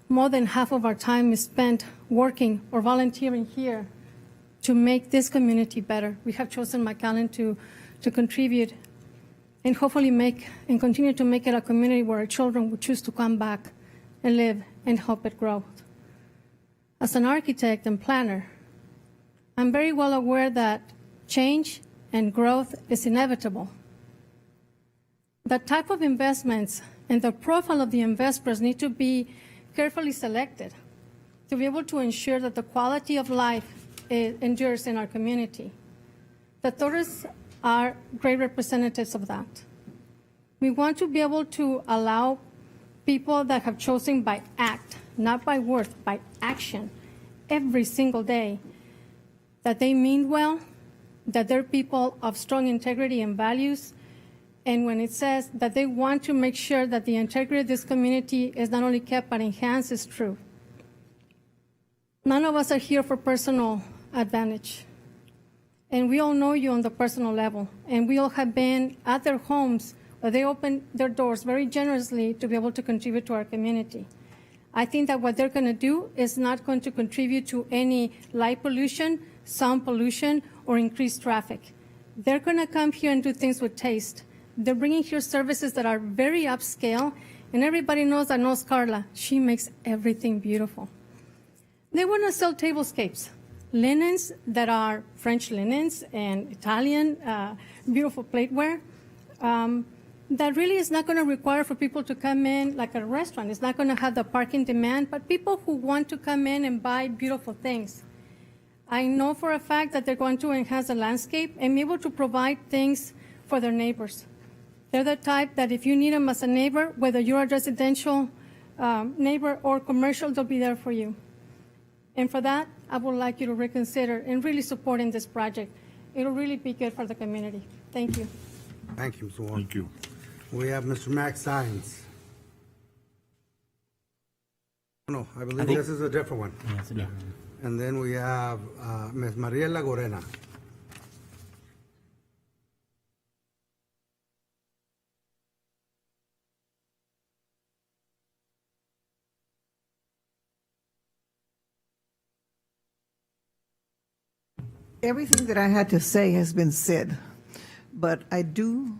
more than half of our time is spent working or volunteering here to make this community better. We have chosen McAllen to contribute and hopefully continue to make it a community where our children would choose to come back and live and help it grow. As an architect and planner, I'm very well aware that change and growth is inevitable. The type of investments and the profile of the investors need to be carefully selected to be able to ensure that the quality of life endures in our community. The Torres are great representatives of that. We want to be able to allow people that have chosen by act, not by word, by action, every single day, that they mean well, that they're people of strong integrity and values, and when it says that they want to make sure that the integrity of this community is not only kept but enhanced, is true. None of us are here for personal advantage. And we all know you on the personal level. And we all have been at their homes but they open their doors very generously to be able to contribute to our community. I think that what they're going to do is not going to contribute to any light pollution, sound pollution, or increased traffic. They're going to come here and do things with taste. They're bringing here services that are very upscale, and everybody knows Carla. She makes everything beautiful. They want to sell tablescapes, linens that are French linens and Italian, beautiful plateware. That really is not going to require for people to come in like a restaurant. It's not going to have the parking demand, but people who want to come in and buy beautiful things. I know for a fact that they're going to enhance the landscape and be able to provide things for their neighbors. They're the type that if you need them as a neighbor, whether you're a residential neighbor or commercial, they'll be there for you. And for that, I would like you to reconsider and really supporting this project. It'll really be good for the community. Thank you. Thank you, Mr. Warren. Thank you. We have Mr. Max Science. No, I believe this is a different one. Yeah, it's a different one. And then we have Ms. Mariela Gorena. Everything that I had to say has been said, but I do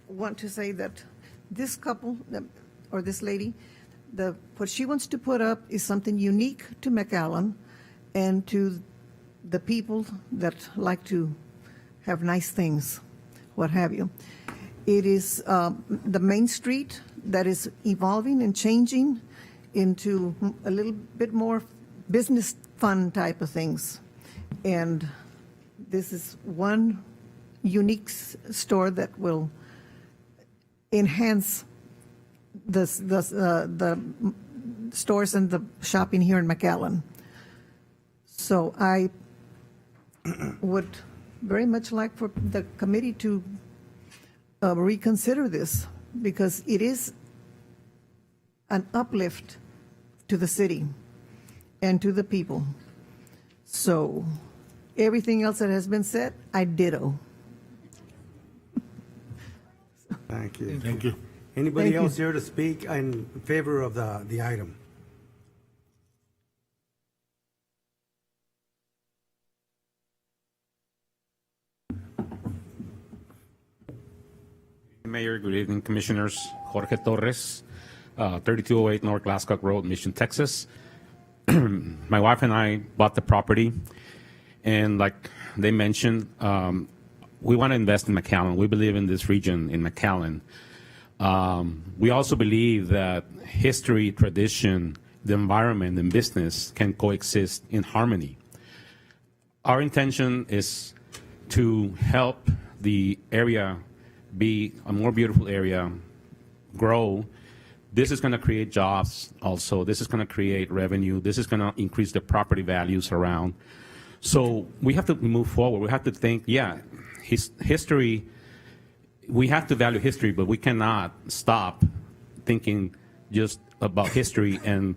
want to say that this couple, or this lady, what she wants to put up is something unique to McAllen and to the people that like to have nice things, what have you. It is the main street that is evolving and changing into a little bit more business fun type of things. And this is one unique store that will enhance the stores and the shopping here in McAllen. So I would very much like for the committee to reconsider this, because it is an uplift to the city and to the people. So everything else that has been said, I ditto. Thank you. Thank you. Anybody Thank you. else here to speak in favor of the item? Mayor, good evening, Commissioners. Jorge Torres, 3208 North Glasscock Road, Mission, Texas. My wife and I bought the property, and like they mentioned, we want to invest in McAllen. We believe in this region in McAllen. We also believe that history, tradition, the environment, and business can coexist in harmony. Our intention is to help the area be a more beautiful area, grow. This is going to create jobs also. This is going to create revenue. This is going to increase the property values around. So we have to move forward. We have to think, history, we have to value history, but we cannot stop thinking just about history and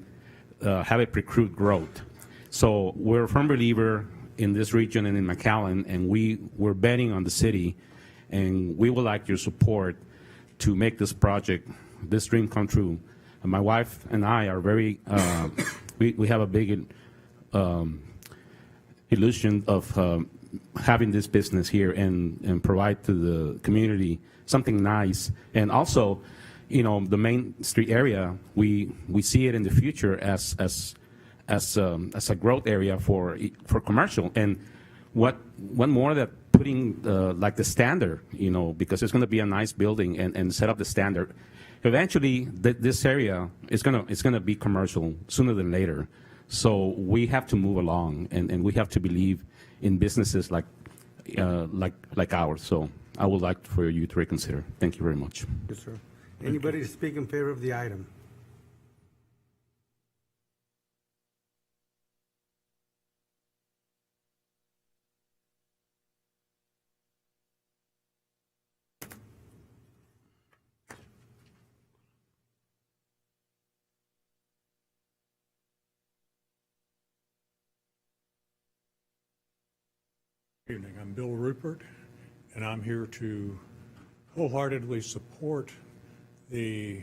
have it preclude growth. So we're a firm believer in this region and in McAllen, and we're betting on the city, and we would like your support to make this project, this dream come true. And my wife and I are very, we have a big illusion of having this business here and provide to the community something nice. And also, you know, the Main Street area, we see it in the future as a growth area for commercial. And what more that putting like the standard, you know, because it's going to be a nice building and set up the standard. Eventually, this area is gonna be commercial sooner than later. So we have to move along, and we have to believe in businesses like ours. So I would like for you to reconsider. Thank you very much. Yes, sir. Anybody to speak in favor of the item? Good evening. I'm Bill Rupert, and I'm here to wholeheartedly support the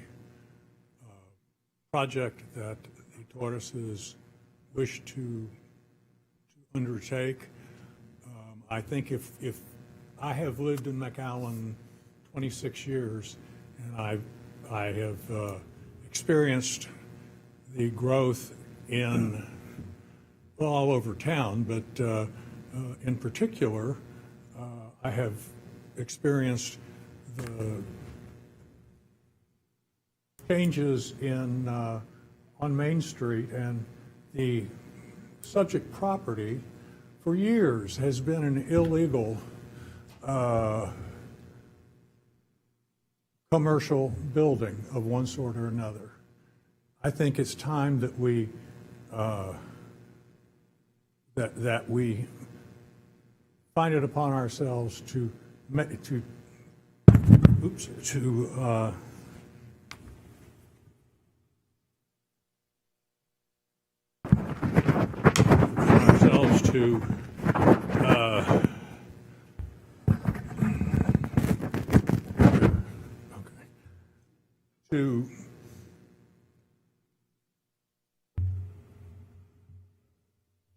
project that the Torreses wish to undertake. I think if I have lived in McAllen 26 years, and I have experienced the growth in, well, all over town, but in particular, I have experienced the changes in on Main Street, and the subject property for years has been an illegal commercial building of one sort or another. I think it's time that we that we find it upon ourselves to to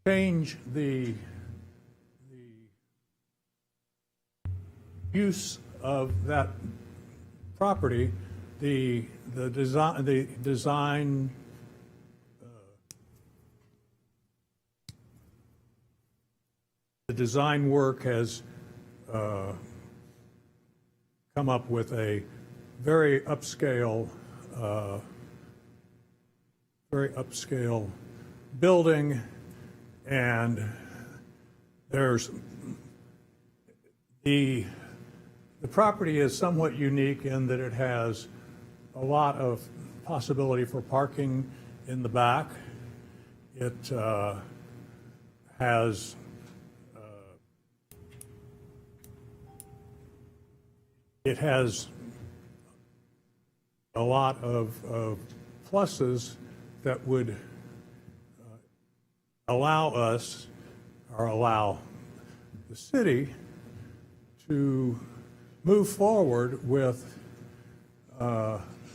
change the use of that property, the design work has come up with a very upscale building, and there's the property is somewhat unique in that it has a lot of possibility for parking in the back. It has a lot of pluses that would allow us, or allow the city, to move forward with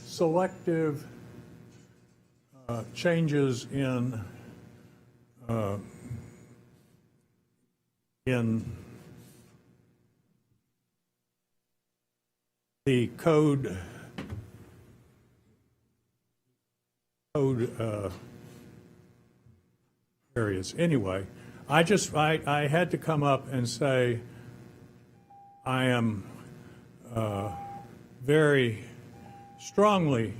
selective changes in the code areas. Anyway, I had to come up and say I am very strongly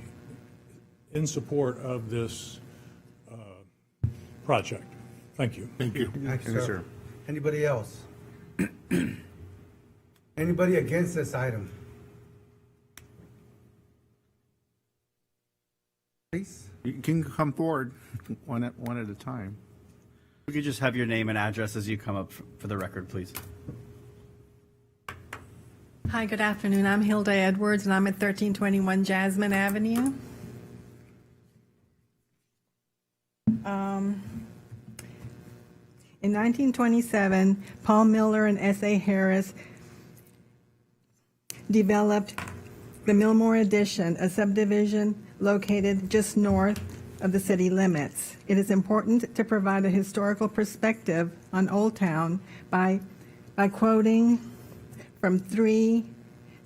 in support of this project. Thank you. Thank you. Thank you, sir. Anybody else? Anybody against this item? Please. You can come forward one at a time. We could just have your name and address as you come up for the record, please. Hi, good afternoon. I'm Hilda Edwards, and I'm at 1321 Jasmine Avenue. In 1927, Paul Miller and S.A. Harris developed the Millmore Addition, a subdivision located just north of the city limits. It is important to provide a historical perspective on Old Town by quoting from 3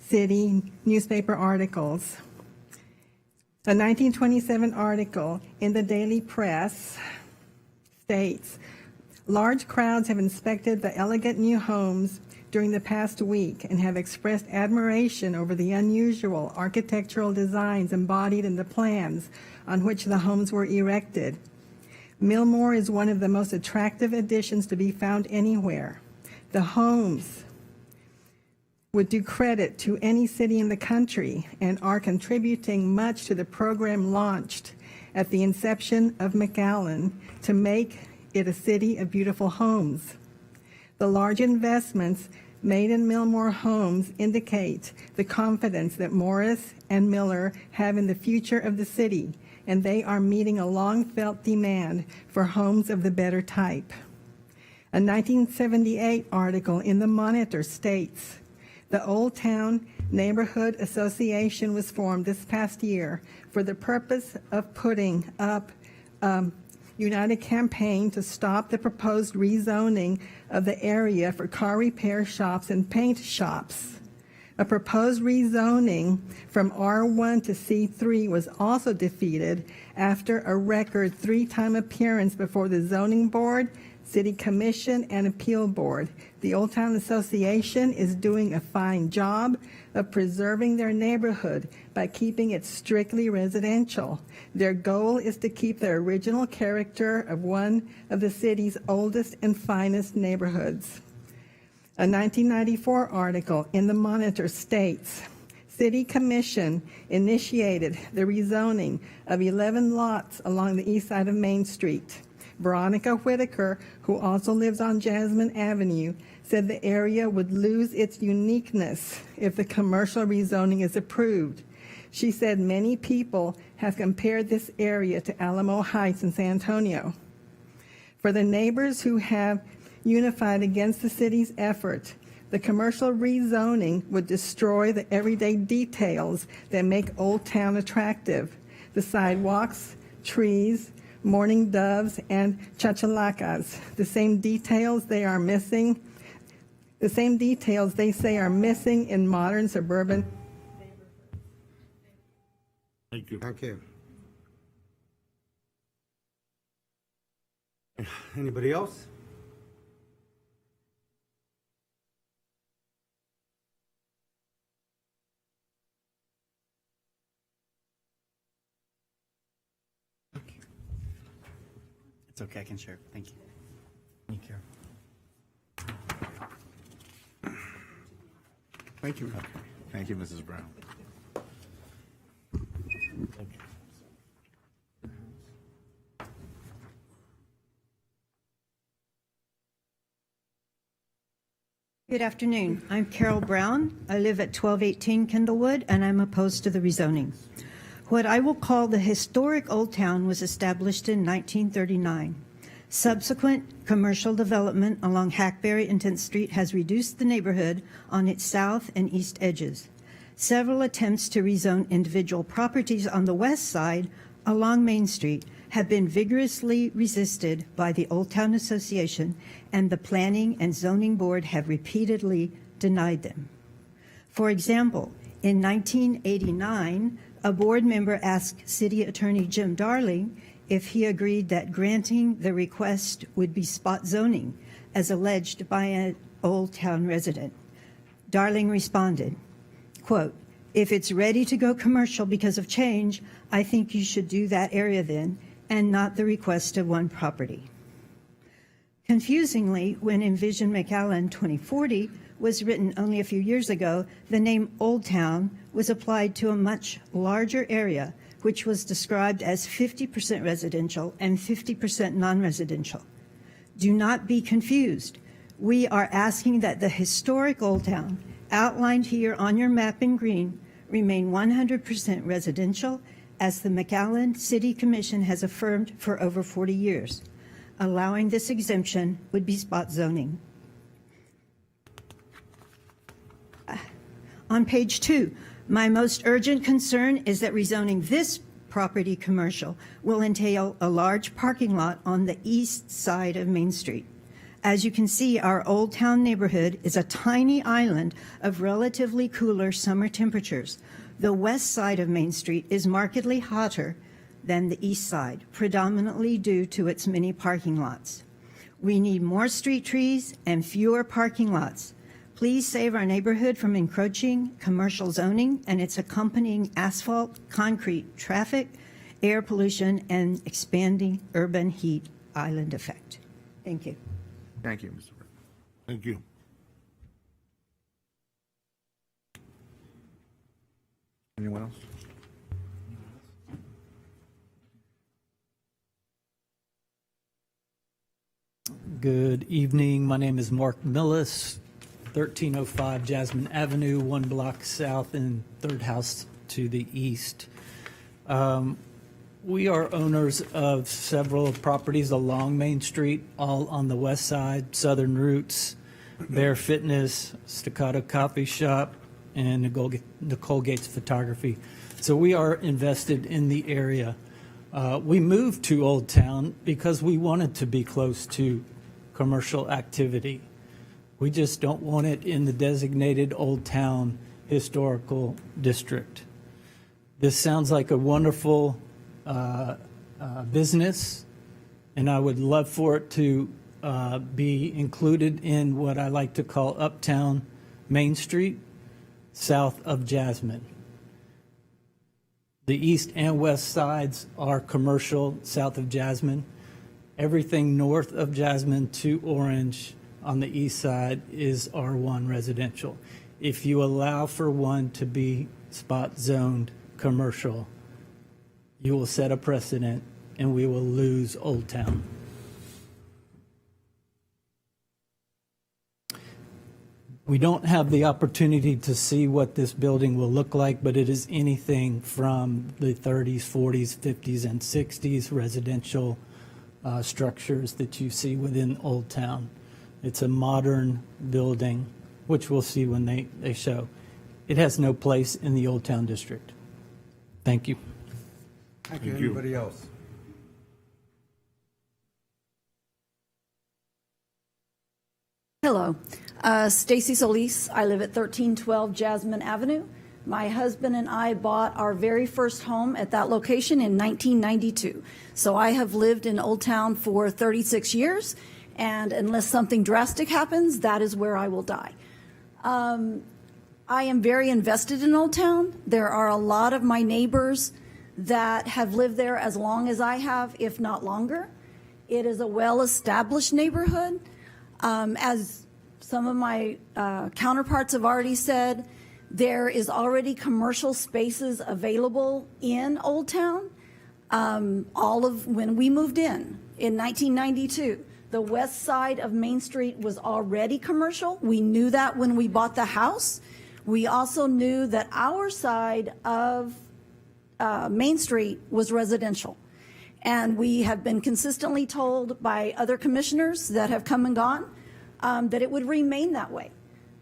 city newspaper articles. A 1927 article in the Daily Press states, large crowds have inspected the elegant new homes during the past week and have expressed admiration over the unusual architectural designs embodied in the plans on which the homes were erected. Millmore is one of the most attractive additions to be found anywhere. The homes would do credit to any city in the country and are contributing much to the program launched at the inception of McAllen to make it a city of beautiful homes. The large investments made in Millmore homes indicate the confidence that Morris and Miller have in the future of the city, and they are meeting a long-felt demand for homes of the better type. A 1978 article in the Monitor states, the Old Town Neighborhood Association was formed this past year for the purpose of putting up united campaign to stop the proposed rezoning of the area for car repair shops and paint shops. A proposed rezoning from R1 to C3 was also defeated after a record 3-time appearance before the Zoning Board, City Commission, and Appeal Board. The Old Town Association is doing a fine job of preserving their neighborhood by keeping it strictly residential. Their goal is to keep the original character of one of the city's oldest and finest neighborhoods. A 1994 article in the Monitor states, City Commission initiated the rezoning of 11 lots along the east side of Main Street. Veronica Whitaker, who also lives on Jasmine Avenue, said the area would lose its uniqueness if the commercial rezoning is approved. She said many people have compared this area to Alamo Heights in San Antonio. For the neighbors who have unified against the city's effort, the commercial rezoning would destroy the everyday details that make Old Town attractive: the sidewalks, trees, mourning doves, and chachalacas. The same details they say are missing in modern suburban. Thank you. Thank you. Anybody else? It's okay, I can share. Thank you. Thank you. Thank you. Okay. Thank you, Mrs. Brown. Good afternoon. I'm Carol Brown. I live at 1218 Kendallwood, and I'm opposed to the rezoning. What I will call the historic Old Town was established in 1939. Subsequent commercial development along Hackberry and 10th Street has reduced the neighborhood on its south and east edges. Several attempts to rezone individual properties on the west side along Main Street have been vigorously resisted by the Old Town Association, and the Planning and Zoning Board have repeatedly denied them. For example, in 1989, a board member asked City Attorney Jim Darling if he agreed that granting the request would be spot zoning, as alleged by an Old Town resident. Darling responded, quote, "If it's ready to go commercial because of change, I think you should do that area then, and not the request of one property." Confusingly, when Envision McAllen 2040 was written only a few years ago, the name Old Town was applied to a much larger area, which was described as 50% residential and 50% non-residential. Do not be confused. We are asking that the historic Old Town, outlined here on your map in green, remain 100% residential, as the McAllen City Commission has affirmed for over 40 years. Allowing this exemption would be spot zoning. On page 2, my most urgent concern is that rezoning this property commercial will entail a large parking lot on the east side of Main Street. As you can see, our Old Town neighborhood is a tiny island of relatively cooler summer temperatures. The west side of Main Street is markedly hotter than the east side, predominantly due to its many parking lots. We need more street trees and fewer parking lots. Please save our neighborhood from encroaching commercial zoning and its accompanying asphalt, concrete, traffic, air pollution, and expanding urban heat island effect. Thank you. Thank you, Mr. Brown. Thank you. Anyone else? Good evening. My name is Mark Millis, 1305 Jasmine Avenue, 1 block south and third house to the east. We are owners of several properties along Main Street, all on the west side: Southern Roots, Bear Fitness, Staccato Coffee Shop, and Nicole Gates Photography. So we are invested in the area. We moved to Old Town because we wanted to be close to commercial activity. We just don't want it in the designated Old Town Historical District. This sounds like a wonderful business, and I would love for it to be included in what I like to call Uptown Main Street, south of Jasmine. The east and west sides are commercial south of Jasmine. Everything north of Jasmine to Orange on the east side is R1 residential. If you allow for one to be spot zoned commercial, you will set a precedent and we will lose Old Town. We don't have the opportunity to see what this building will look like, but it is anything from the 30s, 40s, 50s, and 60s residential structures that you see within Old Town. It's a modern building, which we'll see when they show. It has no place in the Old Town District. Thank you. Thank you. Anybody else? Hello, Stacy Solis. I live at 1312 Jasmine Avenue. My husband and I bought our very first home at that location in 1992. So I have lived in Old Town for 36 years, and unless something drastic happens, that is where I will die. I am very invested in Old Town. There are a lot of my neighbors that have lived there as long as I have, if not longer. It is a well-established neighborhood. As some of my counterparts have already said, there is already commercial spaces available in Old Town. When we moved in 1992, the west side of Main Street was already commercial. We knew that when we bought the house. We also knew that our side of Main Street was residential. And we have been consistently told by other commissioners that have come and gone that it would remain that way,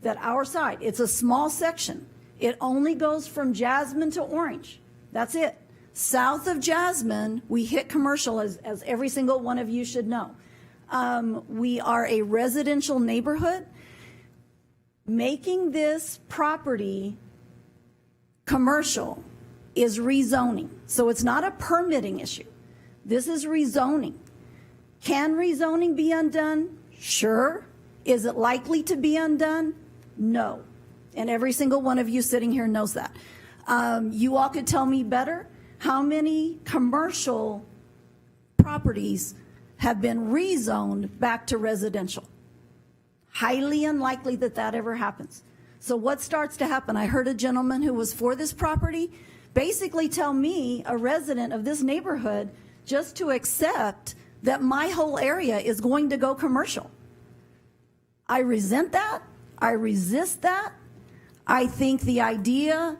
that our side, it's a small section. It only goes from Jasmine to Orange. That's it. South of Jasmine, we hit commercial, as every single one of you should know. We are a residential neighborhood. Making this property commercial is rezoning. So it's not a permitting issue. This is rezoning. Can rezoning be undone? Sure. Is it likely to be undone? No. And every single one of you sitting here knows that. You all could tell me better how many commercial properties have been rezoned back to residential. Highly unlikely that that ever happens. So what starts to happen? I heard a gentleman who was for this property basically tell me, a resident of this neighborhood, just to accept that my whole area is going to go commercial. I resent that. I resist that. I think the idea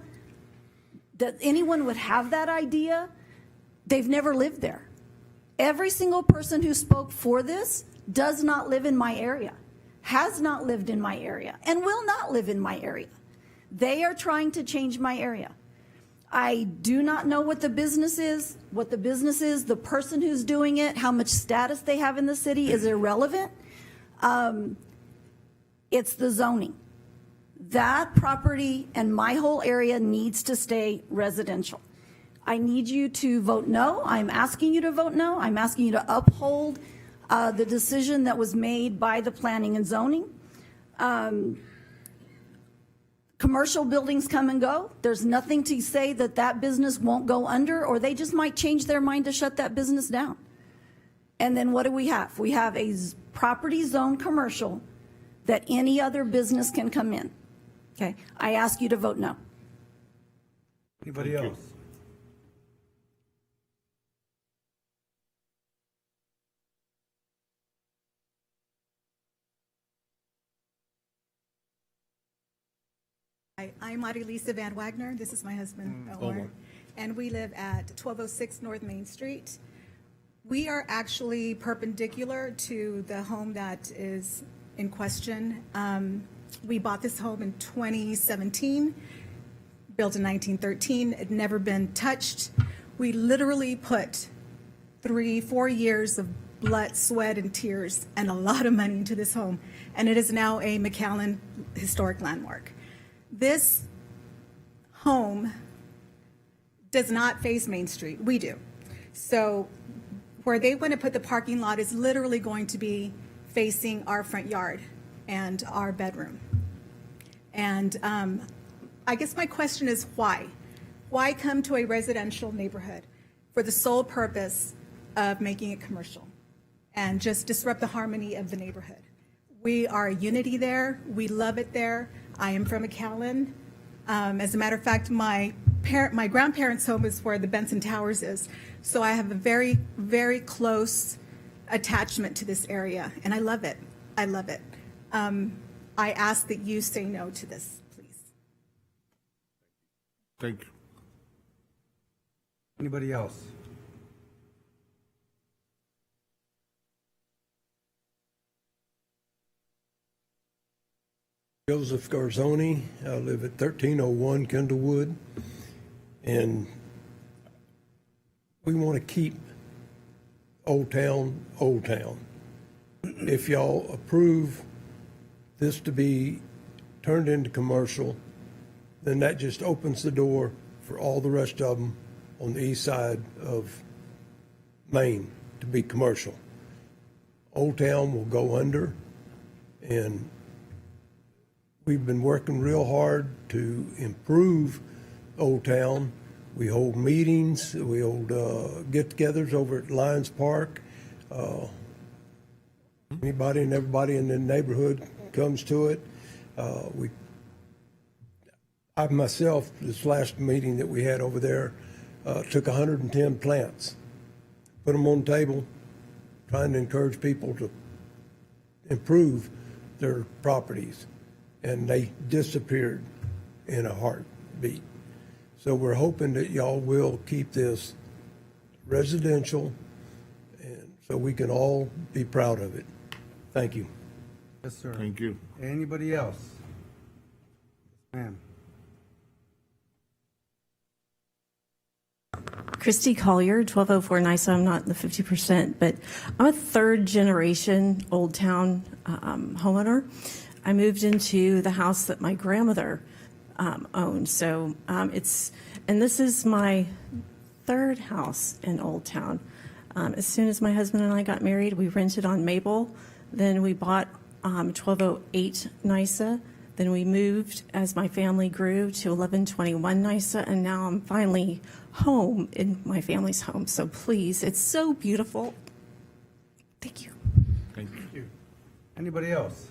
that anyone would have that idea, they've never lived there. Every single person who spoke for this does not live in my area, has not lived in my area, and will not live in my area. They are trying to change my area. I do not know what the business is. What the business is, the person who's doing it, how much status they have in the city is irrelevant. It's the zoning. That property and my whole area needs to stay residential. I need you to vote no. I'm asking you to vote no. I'm asking you to uphold the decision that was made by the planning and zoning. Commercial buildings come and go. There's nothing to say that that business won't go under, or they just might change their mind to shut that business down. And then what do we have? We have a property zone commercial that any other business can come in. Okay, I ask you to vote no. Anybody else? Hi, I'm Marilisa Van Wagner. This is my husband, Omar. And we live at 1206 North Main Street. We are actually perpendicular to the home that is in question. We bought this home in 2017, built in 1913. It had never been touched. We literally put 3-4 years of blood, sweat, and tears and a lot of money into this home, and it is now a McAllen historic landmark. This home does not face Main Street. We do. So where they want to put the parking lot is literally going to be facing our front yard and our bedroom. And I guess my question is why? Why come to a residential neighborhood for the sole purpose of making it commercial and just disrupt the harmony of the neighborhood? We are a unity there. We love it there. I am from McAllen. As a matter of fact, my grandparents' home is where the Benson Towers is. So I have a very, very close attachment to this area, and I love it. I love it. I ask that you say no to this, please. Thank you. Anybody else? Joseph Garzoni. I live at 1301 Kendallwood, and we want to keep Old Town, Old Town. If y'all approve this to be turned into commercial, then that just opens the door for all the rest of them on the east side of Main to be commercial. Old Town will go under, and we've been working real hard to improve Old Town. We hold meetings, we hold get-togethers over at Lions Park. Anybody and everybody in the neighborhood comes to it. I myself, this last meeting that we had over there, took 110 plants, put them on the table, trying to encourage people to improve their properties, and they disappeared in a heartbeat. So we're hoping that y'all will keep this residential, and so we can all be proud of it. Thank you. Yes, sir. Thank you. Anybody else? Ma'am. Christy Collier, 1204 NISA. I'm not in the 50%, but I'm a third generation Old Town homeowner. I moved into the house that my grandmother owned. So and this is my third house in Old Town. As soon as my husband and I got married, we rented on Maple. Then we bought 1208 NISA. Then we moved as my family grew to 1121 NISA, and now I'm finally home in my family's home. So please, it's so beautiful. Thank you. Thank you. Anybody else?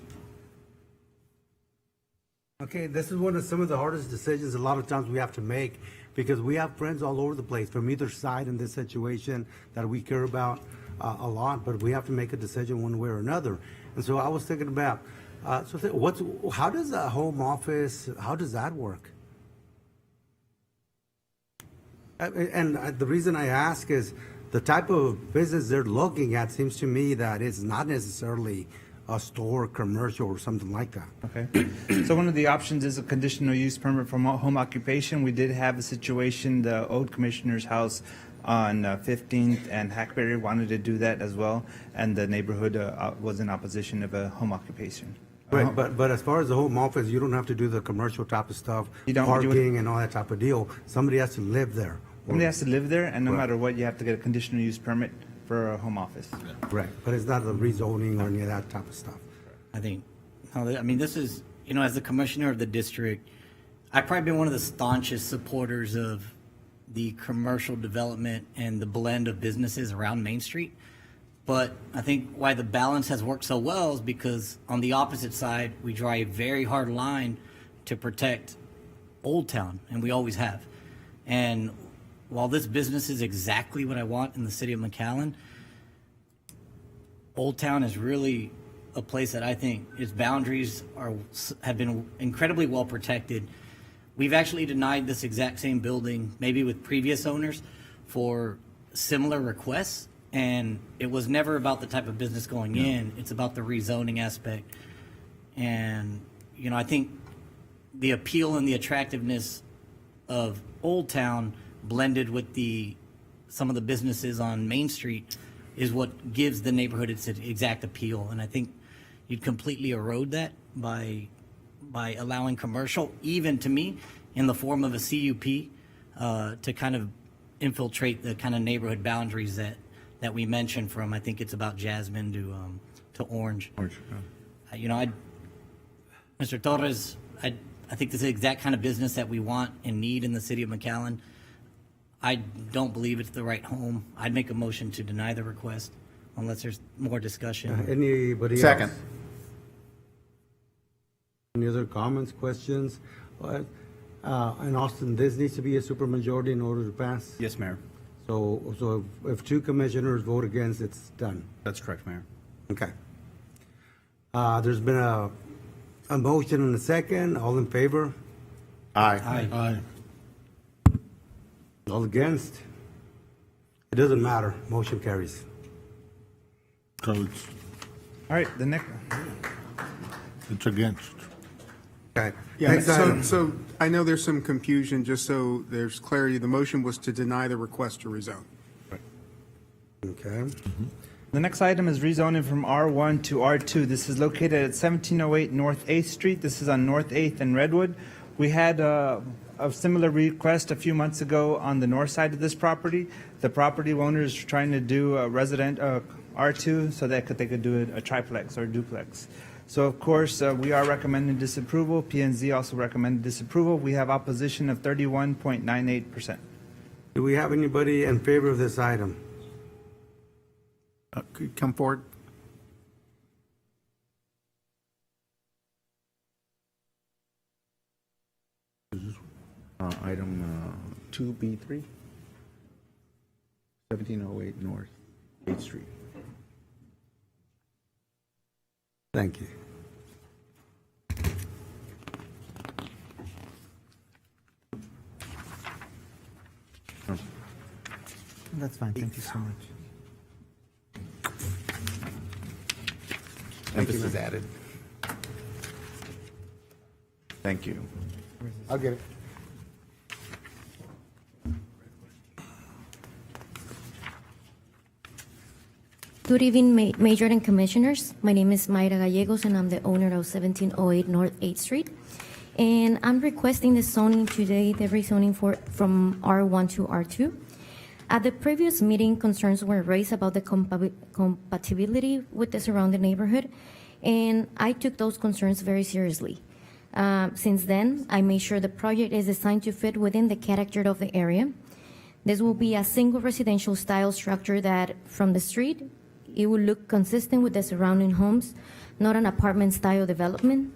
Okay, this is some of the hardest decisions a lot of times we have to make, because we have friends all over the place from either side in this situation that we care about a lot, but we have to make a decision one way or another. And so I was thinking about, how does a home office, how does that work? And the reason I ask is the type of business they're looking at seems to me that it's not necessarily a store, commercial, or something like that. Okay. So one of the options is a conditional use permit for home occupation. We did have a situation, the old commissioner's house on 15th and Hackberry wanted to do that as well, and the neighborhood was in opposition of a home occupation. Right, but as far as the home office, you don't have to do the commercial type of stuff, You don't- parking and all that type of deal. Somebody has to live there. Somebody has to live there, and no Right. matter what, you have to get a conditional use permit for a home office. Right, but it's not the rezoning or any of that type of stuff. I think, I mean, this is, as the commissioner of the district, I've probably been one of the staunchest supporters of the commercial development and the blend of businesses around Main Street. But I think why the balance has worked so well is because on the opposite side, we draw a very hard line to protect Old Town, and we always have. And while this business is exactly what I want in the city of McAllen, Old Town is really a place that I think its boundaries have been incredibly well protected. We've actually denied this exact same building, maybe with previous owners, for similar requests, and it was never about the type of business going in. It's about the rezoning aspect. And, I think the appeal and the attractiveness of Old Town blended with some of the businesses on Main Street is what gives the neighborhood its exact appeal. And I think you'd completely erode that by allowing commercial, even to me, in the form of a CUP, to kind of infiltrate the kind of neighborhood boundaries that we mentioned from, I think it's about Jasmine to Orange. Mr. Torres, I think this is the exact kind of business that we want and need in the city of McAllen. I don't believe it's the right home. I'd make a motion to deny the request unless there's more discussion. Anybody else? Second. Any other comments, questions? In Austin, this needs to be a supermajority in order to pass? Yes, Mayor. So if two commissioners vote against, it's done? That's correct, Mayor. Okay. There's been a motion and a second. All in favor? Aye. Aye. All against? It doesn't matter. Motion carries. So All right, the next. it's against. Okay. Yeah, Next item. so I know there's some confusion, just so there's clarity. The motion was to deny the request to rezone. Okay. The next item is rezoning from R1 to R2. This is located at 1708 North 8th Street. This is on North 8th and Redwood. We had a similar request a few months ago on the north side of this property. The property owner is trying to do a resident R2 so that they could do a triplex or duplex. So of course, we are recommending disapproval. P&Z also recommended disapproval. We have opposition of 31.98%. Do we have anybody in favor of this item? Could you come forward? Item 2B3, 1708 North 8th Street. Thank you. That's fine. Thank you so much. Emphasis added. Thank you. I'll get it. Good evening, Mayor and Commissioners. My name is Mayra Gallegos, and I'm the owner of 1708 North 8th Street. And I'm requesting the zoning today, the rezoning from R1 to R2. At the previous meeting, concerns were raised about the compatibility with the surrounding neighborhood, and I took those concerns very seriously. Since then, I made sure the project is designed to fit within the character of the area. This will be a single residential style structure that, from the street, it will look consistent with the surrounding homes, not an apartment style development.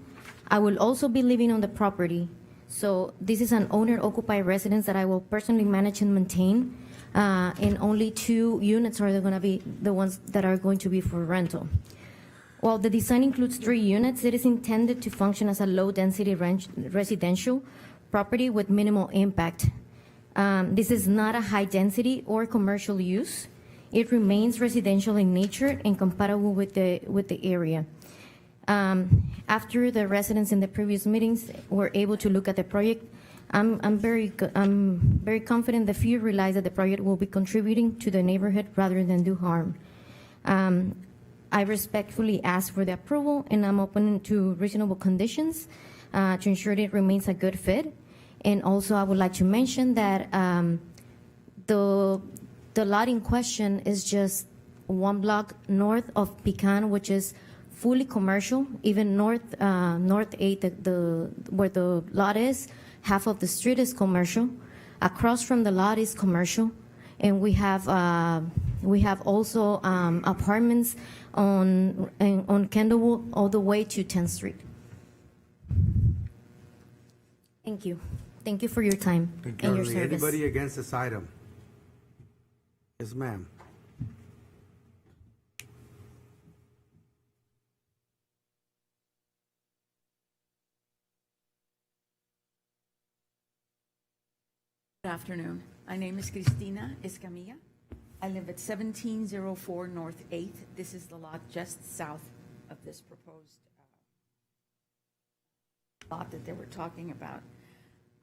I will also be living on the property. So this is an owner-occupied residence that I will personally manage and maintain. And only 2 units are going to be the ones that are going to be for rental. While the design includes 3 units, it is intended to function as a low-density residential property with minimal impact. This is not a high-density or commercial use. It remains residential in nature and compatible with the area. After the residents in the previous meetings were able to look at the project, I'm very confident that few realize that the project will be contributing to the neighborhood rather than do harm. I respectfully ask for the approval, and I'm open to reasonable conditions to ensure that it remains a good fit. And also, I would like to mention that the lot in question is just 1 block north of Pecan, which is fully commercial. Even north 8, where the lot is, half of the street is commercial. Across from the lot is commercial, and we have also apartments on Kendallwood all the way to 10th Street. Thank you. Thank you for your time and your service. Anybody against this item? Yes, ma'am. Good afternoon. My name is Cristina Escamilla. I live at 1704 North 8th. This is the lot just south of this proposed lot that they were talking about.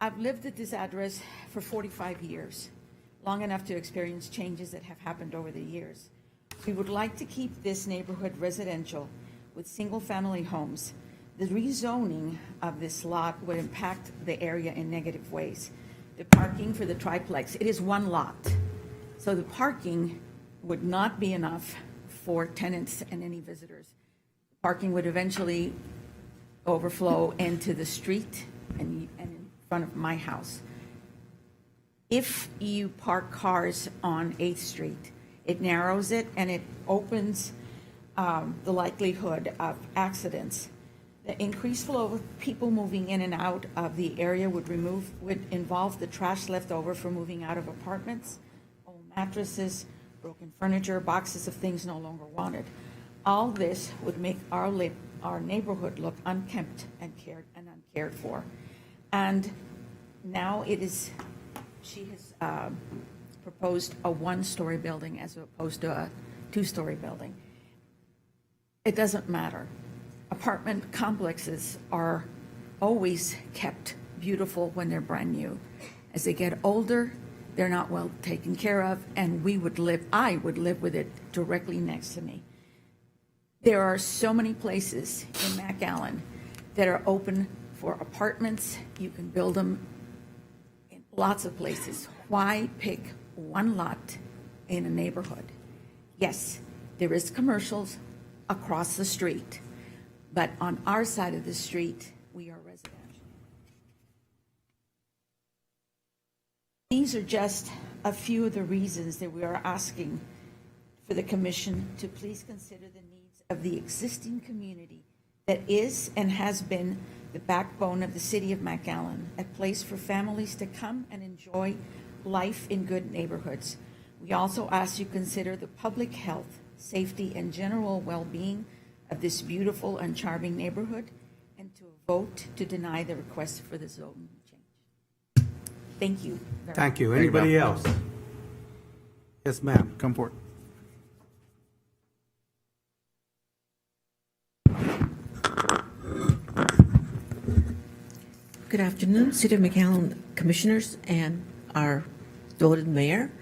I've lived at this address for 45 years, long enough to experience changes that have happened over the years. We would like to keep this neighborhood residential with single-family homes. The rezoning of this lot would impact the area in negative ways. The parking for the triplex, it is one lot, so the parking would not be enough for tenants and any visitors. Parking would eventually overflow into the street and in front of my house. If you park cars on 8th Street, it narrows it and it opens the likelihood of accidents. The increased flow of people moving in and out of the area would involve the trash left over from moving out of apartments, old mattresses, broken furniture, boxes of things no longer wanted. All this would make our neighborhood look unkempt and uncared for. And now she has proposed a one-story building as opposed to a two-story building. It doesn't matter. Apartment complexes are always kept beautiful when they're brand new. As they get older, they're not well taken care of, and I would live with it directly next to me. There are so many places in McAllen that are open for apartments. You can build them in lots of places. Why pick one lot in a neighborhood? Yes, there is commercials across the street, but on our side of the street, we are residential. These are just a few of the reasons that we are asking for the commission to please consider the needs of the existing community that is and has been the backbone of the city of McAllen, a place for families to come and enjoy life in good neighborhoods. We also ask you to consider the public health, safety, and general well-being of this beautiful and charming neighborhood, and to vote to deny the request for the zone change. Thank you. Thank you. Anybody else? Yes, ma'am. Come forward. Good afternoon, City of McAllen Commissioners and our voted mayor.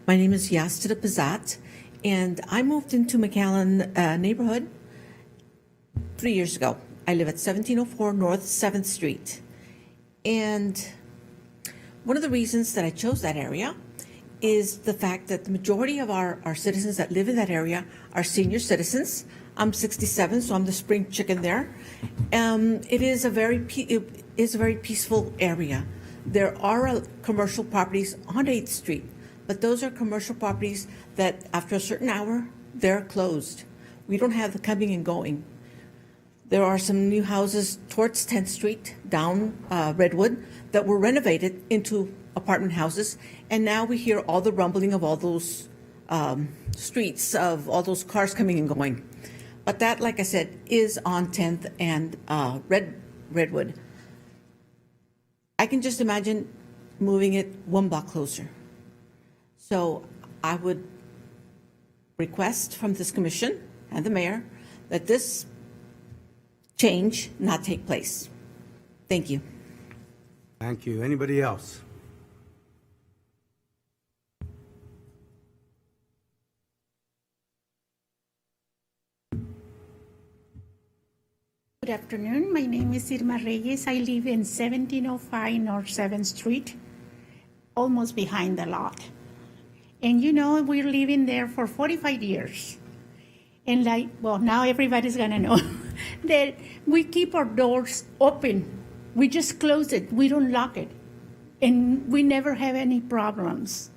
My name is Yastida Pazat, and I moved into McAllen neighborhood 3 years ago. I live at 1704 North 7th Street. And one of the reasons that I chose that area is the fact that the majority of our citizens that live in that area are senior citizens. I'm 67, so I'm the spring chicken there. It is a very peaceful area. There are commercial properties on 8th Street, but those are commercial properties that after a certain hour, they're closed. We don't have the coming and going. There are some new houses towards 10th Street, down Redwood, that were renovated into apartment houses, and now we hear all the rumbling of all those streets, of all those cars coming and going. But that, like I said, is on 10th and Redwood. I can just imagine moving it one block closer. So I would request from this commission and the mayor that this change not take place. Thank you. Thank you. Anybody else? Good afternoon. My name is Irma Reyes. I live in 1705 North 7th Street, almost behind the lot. And you know, we're living there for 45 years. And now everybody's gonna know that we keep our doors open. We just close it. We don't lock it. And we never have any problems.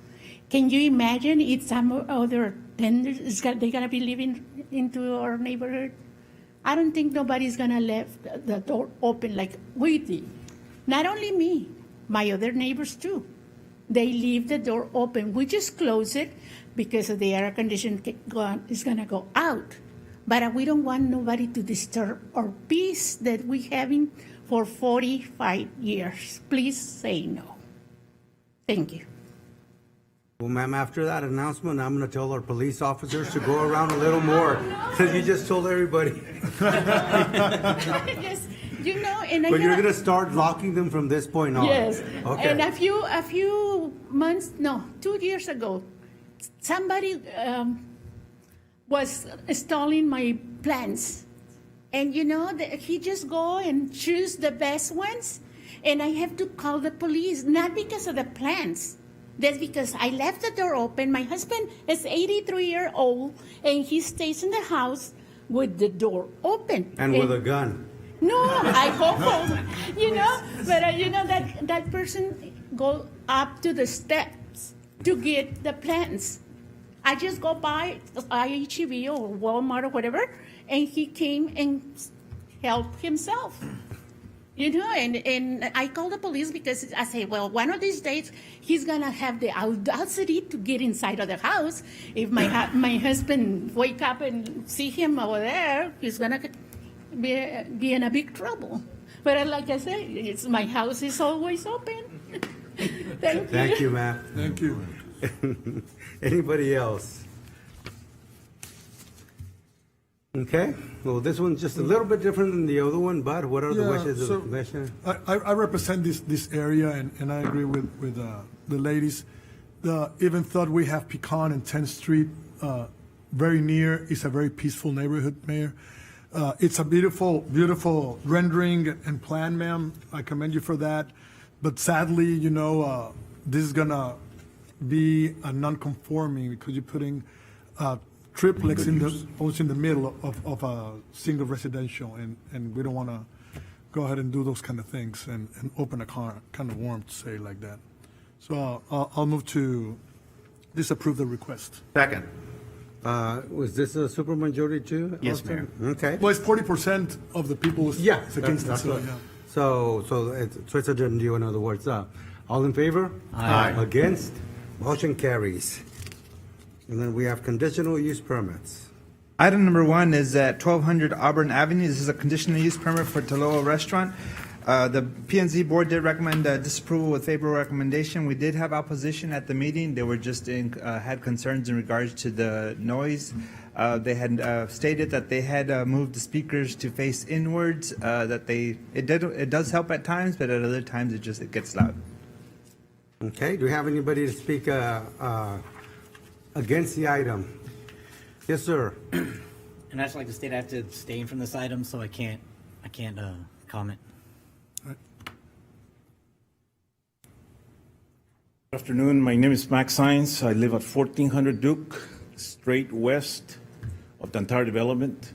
Can you imagine if some other tenants, they're gonna be living into our neighborhood? I don't think nobody's gonna leave the door open like we did. Not only me, my other neighbors too. They leave the door open. We just close it because of the air conditioning is gonna go out. But we don't want nobody to disturb our peace that we having for 45 years. Please say no. Thank you. Well, ma'am, after that announcement, I'm going to tell our police officers to go around a little more, because you just told everybody. You know, and I But you're got- gonna start locking them from this point on? Yes. Okay. And a few months, no, 2 years ago, somebody was installing my plants. And you know, he just go and choose the best ones. And I have to call the police, not because of the plants. That's because I left the door open. My husband is 83-year-old, and he stays in the house with the door open. And with a gun. No, I hope so. You know, but you know that person go up to the steps to get the plants. I just go by IHEB or Walmart or whatever, and he came and helped himself. You know, and I called the police because I say, well, one of these days he's gonna have the audacity to get inside of the house. If my husband wake up and see him over there, he's gonna be in a big trouble. But like I said, my house is always open. Thank you. Thank you, ma'am. Thank you. Anybody else? Okay, well, this one's just a little bit different than the other one, but what are the wishes of the commission? I represent this area, and I agree with the ladies. Even though we have Pecan and 10th Street very near, it's a very peaceful neighborhood, Mayor. It's a beautiful, beautiful rendering and plan, ma'am. I commend you for that. But sadly, you know, this is gonna be a non-conforming because you're putting triplex almost in the middle of a single residential, and we don't want to go ahead and do those kind of things and open a kind of worm, to say it like that. So I'll move to disapprove the request. Second. Was this a supermajority too? Yes, also? Mayor. Okay. Well, it's 40% of the people is against it. that's So, what- yeah. So it's a done deal, in other words. All in favor? Aye. Against? Motion carries. And then we have conditional use permits. Item number 1 is at 1200 Auburn Avenue. This is a conditional use permit for Taloa Restaurant. The P&Z board did recommend disapproval with favorable recommendation. We did have opposition at the meeting. They were just had concerns in regards to the noise. They had stated that they had moved the speakers to face inwards. It does help at times, but at other times it gets loud. Okay, do we have anybody to speak against the item? Yes, sir. And I'd just like to state I have to abstain from this item, so I can't comment. Good afternoon. My name is Max Sainz. I live at 1400 Duke, straight west of the entire development,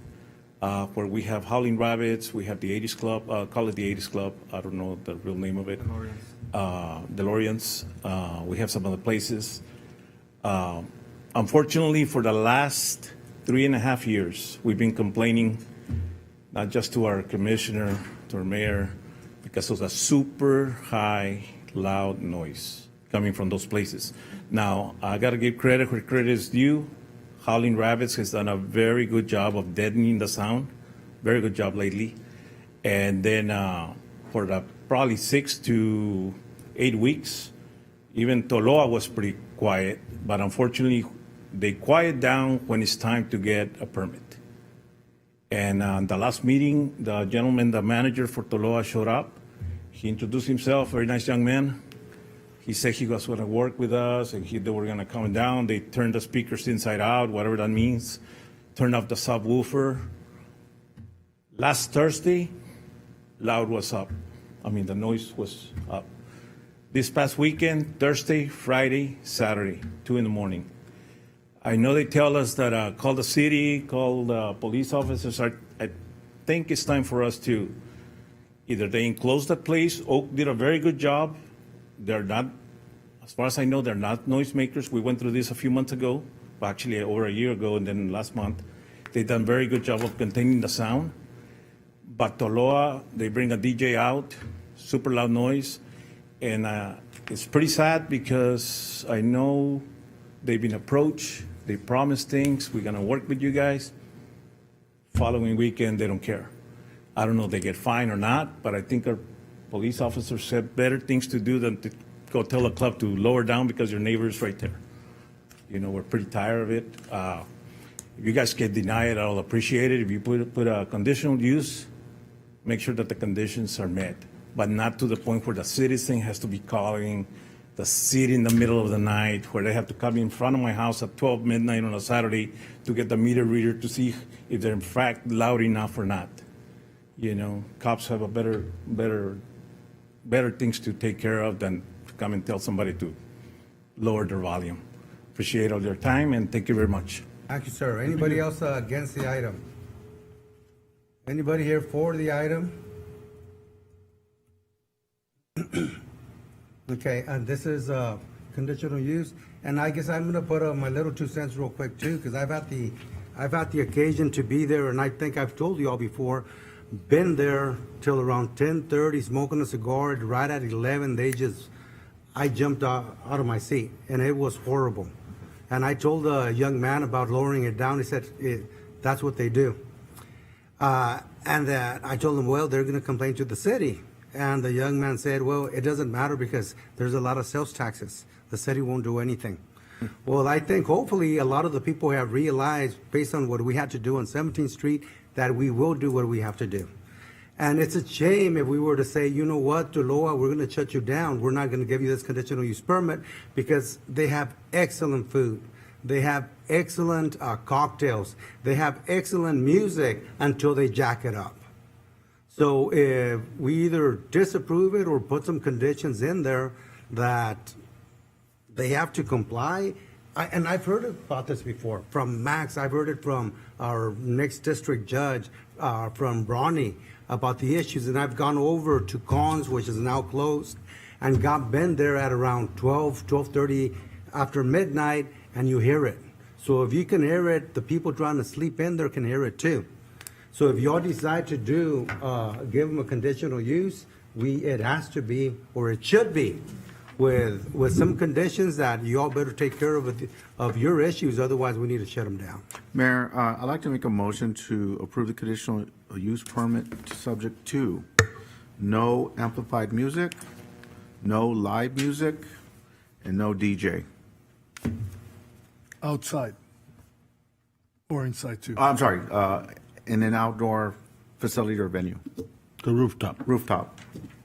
where we have Howling Rabbits, we have the 80s Club, call it the 80s Club. I don't know the real name of it. DeLoreans. We have some other places. Unfortunately, for the last 3.5 years, we've been complaining, not just to our commissioner, to our mayor, because of the super high, loud noise coming from those places. Now, I got to give credit where credit is due. Howling Rabbits has done a very good job of deadening the sound. Very good job lately. And then for the probably 6 to 8 weeks, even Toloa was pretty quiet, but unfortunately, they quiet down when it's time to get a permit. And the last meeting, the gentleman, the manager for Toloa showed up. He introduced himself, very nice young man. He said he was going to work with us, and they were going to come down. They turned the speakers inside out, whatever that means. Turned off the subwoofer. Last Thursday, loud was up. I mean, the noise was up. This past weekend, Thursday, Friday, Saturday, 2 in the morning. I know they tell us that call the city, call the police officers. I think it's time for us to either they enclose that place. Oak did a very good job. They're not, as far as I know, they're not noisemakers. We went through this a few months ago, well, actually over a year ago, and then last month. They've done a very good job of containing the sound. But Toloa, they bring a DJ out, super loud noise. And it's pretty sad because I know they've been approached. They promised things. We're going to work with you guys. Following weekend, they don't care. I don't know if they get fined or not, but I think our police officers said better things to do than to go tell a club to lower down because your neighbor is right there. You know, we're pretty tired of it. If you guys can deny it, I'll appreciate it. If you put a conditional use make sure that the conditions are met, but not to the point where the citizen has to be calling the city in the middle of the night, where they have to come in front of my house at 12 midnight on a Saturday to get the meter reader to see if they're in fact loud enough or not. You know, cops have a better things to take care of than to come and tell somebody to lower their volume. Appreciate all your time, and thank you very much. Thank you, sir. Anybody else against the item? Anybody here for the item? Okay, and this is conditional use, and I guess I'm gonna put my little 2 cents real quick too, because I've had the occasion to be there, and I think I've told you all before, been there till around 10:30, smoking a cigar. Right at 11, I jumped out of my seat, and it was horrible. And I told a young man about lowering it down. He said, that's what they do. And I told him, well, they're going to complain to the city. And the young man said, well, it doesn't matter because there's a lot of sales taxes. The city won't do anything. Well, I think hopefully a lot of the people have realized, based on what we had to do on 17th Street, that we will do what we have to do. And it's a shame if we were to say, you know what, Tuloa, we're going to shut you down. We're not going to give you this conditional use permit, because they have excellent food. They have excellent cocktails. They have excellent music until they jack it up. So if we either disapprove it or put some conditions in there that they have to comply, and I've heard about this before from Max. I've heard it from our next district judge, from Bronny, about the issues. And I've gone over to Cons, which is now closed, and been there at around 12:30 after midnight, and you hear it. So if you can hear it, the people trying to sleep in there can hear it too. So if y'all decide to give them a conditional use, it has to be, or it should be, with some conditions that you all better take care of your issues, otherwise we need to shut them down. Mayor, I'd like to make a motion to approve the conditional use permit subject to no amplified music, no live music, and no DJ. Outside or inside too? I'm sorry, in an outdoor facility or venue. The rooftop. Rooftop.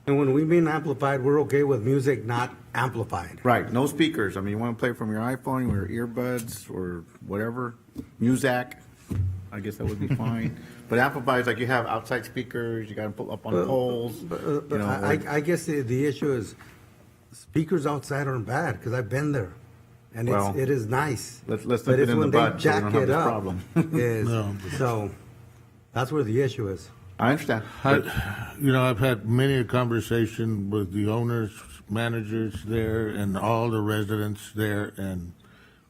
And when we mean amplified, we're okay with music not amplified. Right, no speakers. I mean, you want to play from your iPhone, your earbuds, or whatever, Muzak, I guess that would be fine. But amplified is like you have outside speakers, you got to put up on poles. But I guess the issue is speakers outside aren't bad, because I've been there. And it is nice. Let's nip it in the bud so we don't have this problem. So that's where the issue is. I understand. I've had many a conversation with the owners, managers there, and all the residents there, and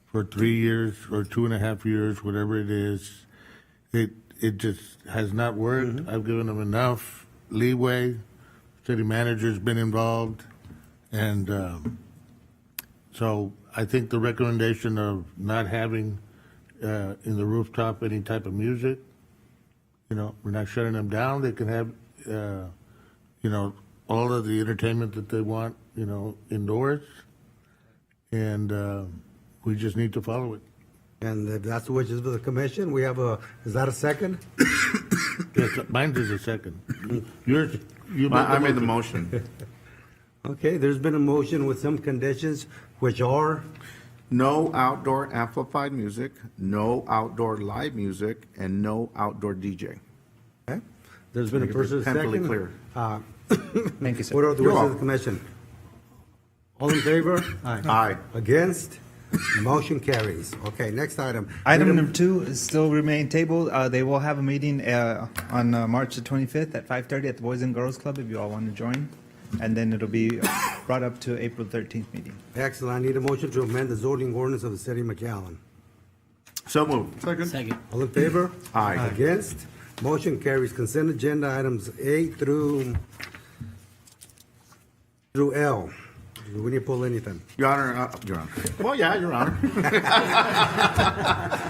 for 3 years or 2.5 years, whatever it is, it just has not worked. Mm-hmm. I've given them enough leeway. City manager's been involved, and so I think the recommendation of not having in the rooftop any type of music, we're not shutting them down. They can have, all of the entertainment that they want, indoors. And we just need to follow it. And if that's the wishes of the commission, we have is that a second? Yes, mine is a second. I made the motion. Okay, there's been a motion with some conditions, which are? No outdoor amplified music, no outdoor live music, and no outdoor DJ. Okay. There's been a first and second. Clear. Thank you, sir. What are the wishes of the commission? All in favor? Aye. Against? Motion carries. Okay, next item. Item number 2 is still remain tabled. They will have a meeting on March the 25th at 5:30 at the Boys and Girls Club if you all want to join. And then it'll be brought up to April 13th meeting. Excellent. I need a motion to amend the zoning ordinance of the city of McAllen. So moved. Second. All in favor? Aye. Against? Motion carries. Consent agenda items A through L. Do we need to pull anything? Your Honor. Well, yeah, Your Honor.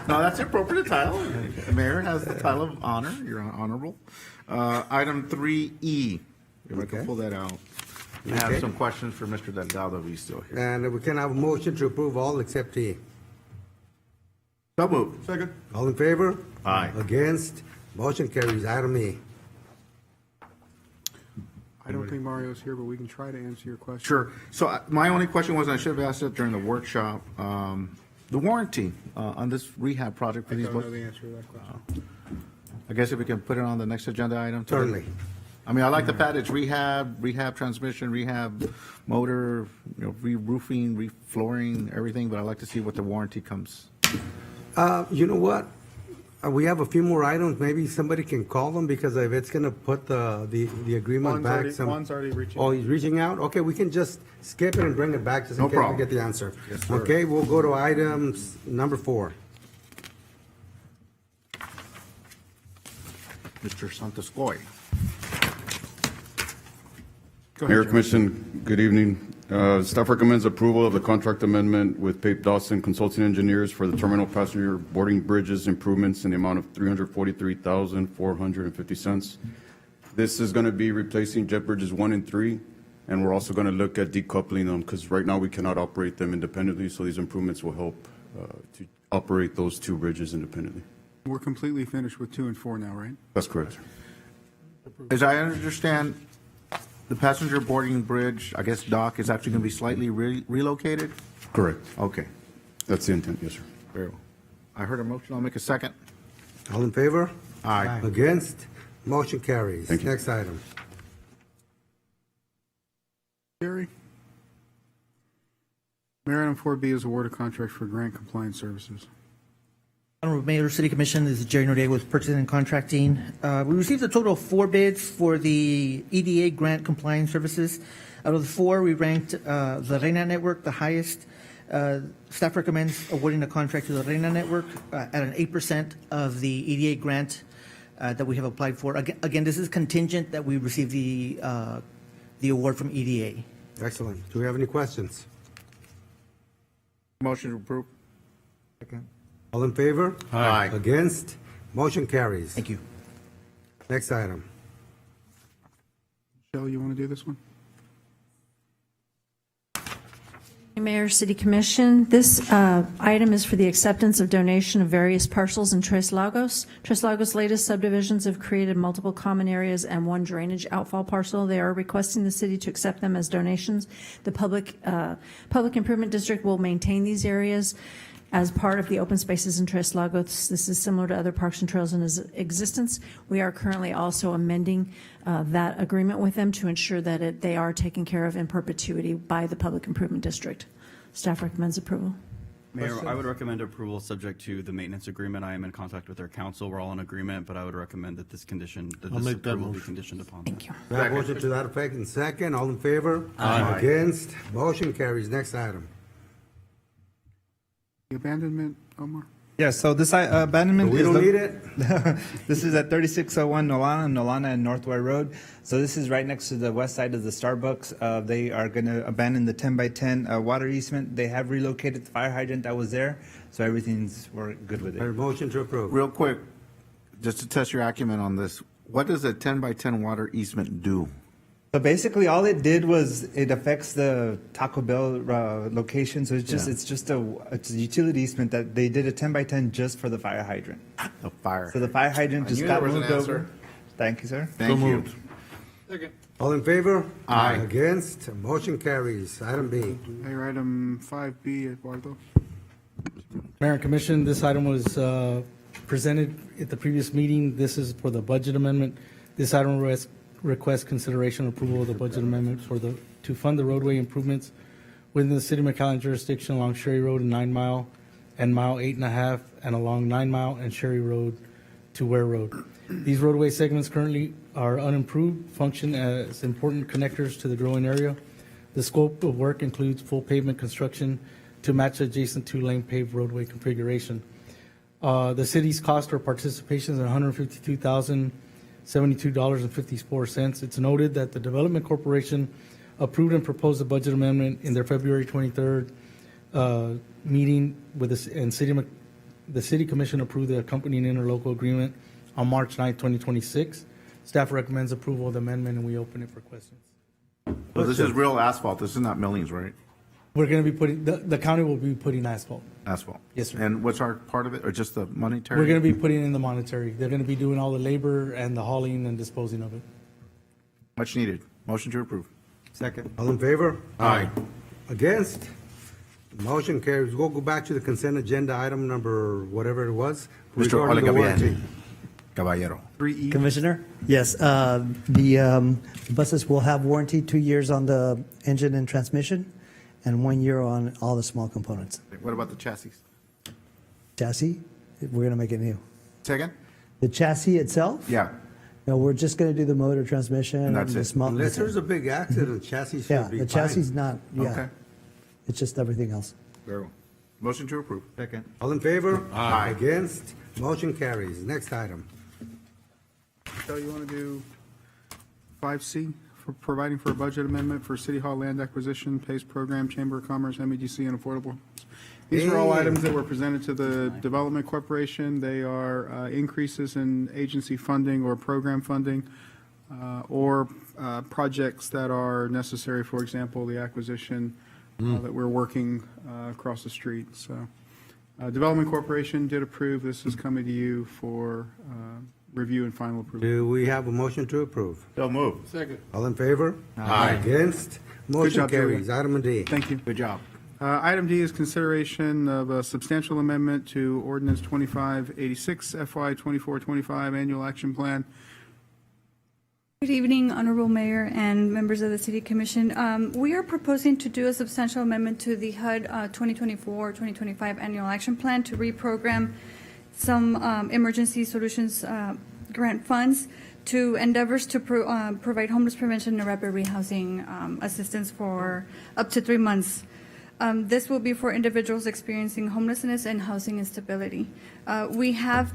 No, that's the appropriate title. The mayor has the title of honor. You're honorable. Item 3E. If I can pull that out. I have some questions for Mr. Delgado, if he's still here. And we can have a motion to approve all except E. So moved. Second. All in favor? Aye. Against? Motion carries. Item E. Mario's here, but we can try to answer your question. Sure. So my only question was, I should have asked it during the workshop, the warranty on this rehab project for I these. don't know the answer to that question. I guess if we can put it on the next agenda item. Certainly. I mean, I like the fact it's rehab transmission, rehab motor, re-roofing, re-flooring, everything, but I'd like to see what the warranty comes. You know what? We have a few more items. Maybe somebody can call them, because if it's going to put the agreement back. Juan's already reaching. Oh, he's reaching out? Okay, we can just skip it and bring it back just in No case we problem. get the answer. Yes, sir. Okay, we'll go to items number 4. Mr. Santos-Goy. Mayor, Commission, good evening. Staff recommends approval of the contract amendment with Pape Dawson Consulting Engineers for the terminal passenger boarding bridges improvements in the amount of $343,450. This is going to be replacing jet bridges 1 and 3, and we're also going to look at decoupling them, because right now we cannot operate them independently, so these improvements will help to operate those 2 bridges independently. We're completely finished with 2 and 4 now, right? That's correct. As I understand, the passenger boarding bridge, I guess dock, is actually going to be slightly relocated? Correct. Okay. That's the intent, yes, sir. Very well. I heard a motion. I'll make a second. All in favor? Aye. Against? Motion carries. Thank you. Next item. Gary? Mayor, item 4B is award of contract for grant compliance services. Honorable Mayor, City Commission, this is Jerry Nordea with Purchasing and Contracting. We received a total of 4 bids for the EDA grant compliance services. Out of the 4, we ranked the Reina Network the highest. Staff recommends awarding the contract to the Reina Network at an 8% of the EDA grant that we have applied for. Again, this is contingent that we receive the award from EDA. Excellent. Do we have any questions? Motion to approve. All in favor? Aye. Against? Motion carries. Thank you. Next item. Michelle, you want to do this one? Mayor, City Commission, this item is for the acceptance of donation of various parcels in Tres Lagos. Tres Lagos' latest subdivisions have created multiple common areas and 1 drainage outfall parcel. They are requesting the city to accept them as donations. The Public Improvement District will maintain these areas as part of the open spaces in Tres Lagos. This is similar to other parks and trails in existence. We are currently also amending that agreement with them to ensure that they are taken care of in perpetuity by the Public Improvement District. Staff recommends approval. Mayor, I would recommend approval subject to the maintenance agreement. I am in contact with our council. We're all in agreement, but I would recommend that this I'll make that approval be motion. conditioned upon. Thank you. We have a motion to that effect in second. All in favor? Aye. Against? Motion carries. Next item. The abandonment, Omar? Yeah, so this abandonment. We is don't lo- need it? This is at 3601 Nolana and Northway Road. So this is right next to the west side of the Starbucks. They are going to abandon the 10x10 water easement. They have relocated the fire hydrant that was there, so we're good with A it. motion to approve. Real quick, just to test your acumen on this, what does a 10x10 water easement do? So basically, all it did was it affects the Taco Bell location. So it's just a utility easement that they did a 10x10 just for the fire hydrant. The fire. So the fire hydrant I just knew got there was an moved over. answer. Thank you, sir. Thank you. All in favor? Aye. Against? Motion carries. Item B. Mayor, item 5B, Eduardo. Mayor and Commission, this item was presented at the previous meeting. This is for the budget amendment. This item requests consideration and approval of the budget amendment to fund the roadway improvements within the City of McAllen jurisdiction along Sherry Road and 9 Mile and Mile 8.5, and along 9 Mile and Sherry Road to Ware Road. These roadway segments currently are unimproved, function as important connectors to the growing area. The scope of work includes full pavement construction to match adjacent 2-lane paved roadway configuration. The city's cost or participation is $152,072.54. It's noted that the Development Corporation approved and proposed a budget amendment in their February 23rd meeting with the City Commission approved the accompanying interlocal agreement on March 9th, 2026. Staff recommends approval of the amendment, and we open it for questions. Well, this is real asphalt. This is not millings, right? We're going to be putting, the county will be putting asphalt. Asphalt. Yes, sir. And what's our part of it, or just the monetary? We're going to be putting in the monetary. They're going to be doing all the labor and the hauling and disposing of it. Much needed. Motion to approve. Second. All in favor? Aye. Against? Motion carries. We'll go back to the consent agenda, item number whatever it was. Mr. regarding the warranty. Caballero. 3E. Commissioner? Yes, the buses will have warranty, 2 years on the engine and transmission, and 1 year on all the small components. What about the chassis? Chassis, we're going to make it new. Second? The chassis itself? Yeah. No, we're just going to do the motor, transmission, And that's the it. small. Unless there's a big accident, chassis Yeah, should be the fine. chassis is not, Okay. yeah. It's just everything else. Very well. Motion to approve. Second. All in favor? Aye. Against? Motion carries. Next item. So you want to do 5C, for providing for a budget amendment for City Hall land acquisition, PACE program, Chamber of Commerce, MEGC, and affordable. These are all Hey. items that were presented to the Development Corporation. They are increases in agency funding or program funding, or projects that are necessary, for example, the acquisition that we're working across the street. So, Development Corporation did approve. This is coming to you for review and final approval. Do we have a motion to approve? So move. Second. All in favor? Aye. Against? Motion job, Julia. carries. Item D. Thank you. Good job. Item D is consideration of a substantial amendment to Ordinance 2586, FY 2425 Annual Action Plan. Good evening, Honorable Mayor and members of the City Commission. We are proposing to do a substantial amendment to the HUD 2024-2025 Annual Action Plan to reprogram some emergency solutions grant funds to endeavors to provide homeless prevention and rapid rehousing assistance for up to 3 months. This will be for individuals experiencing homelessness and housing instability. We have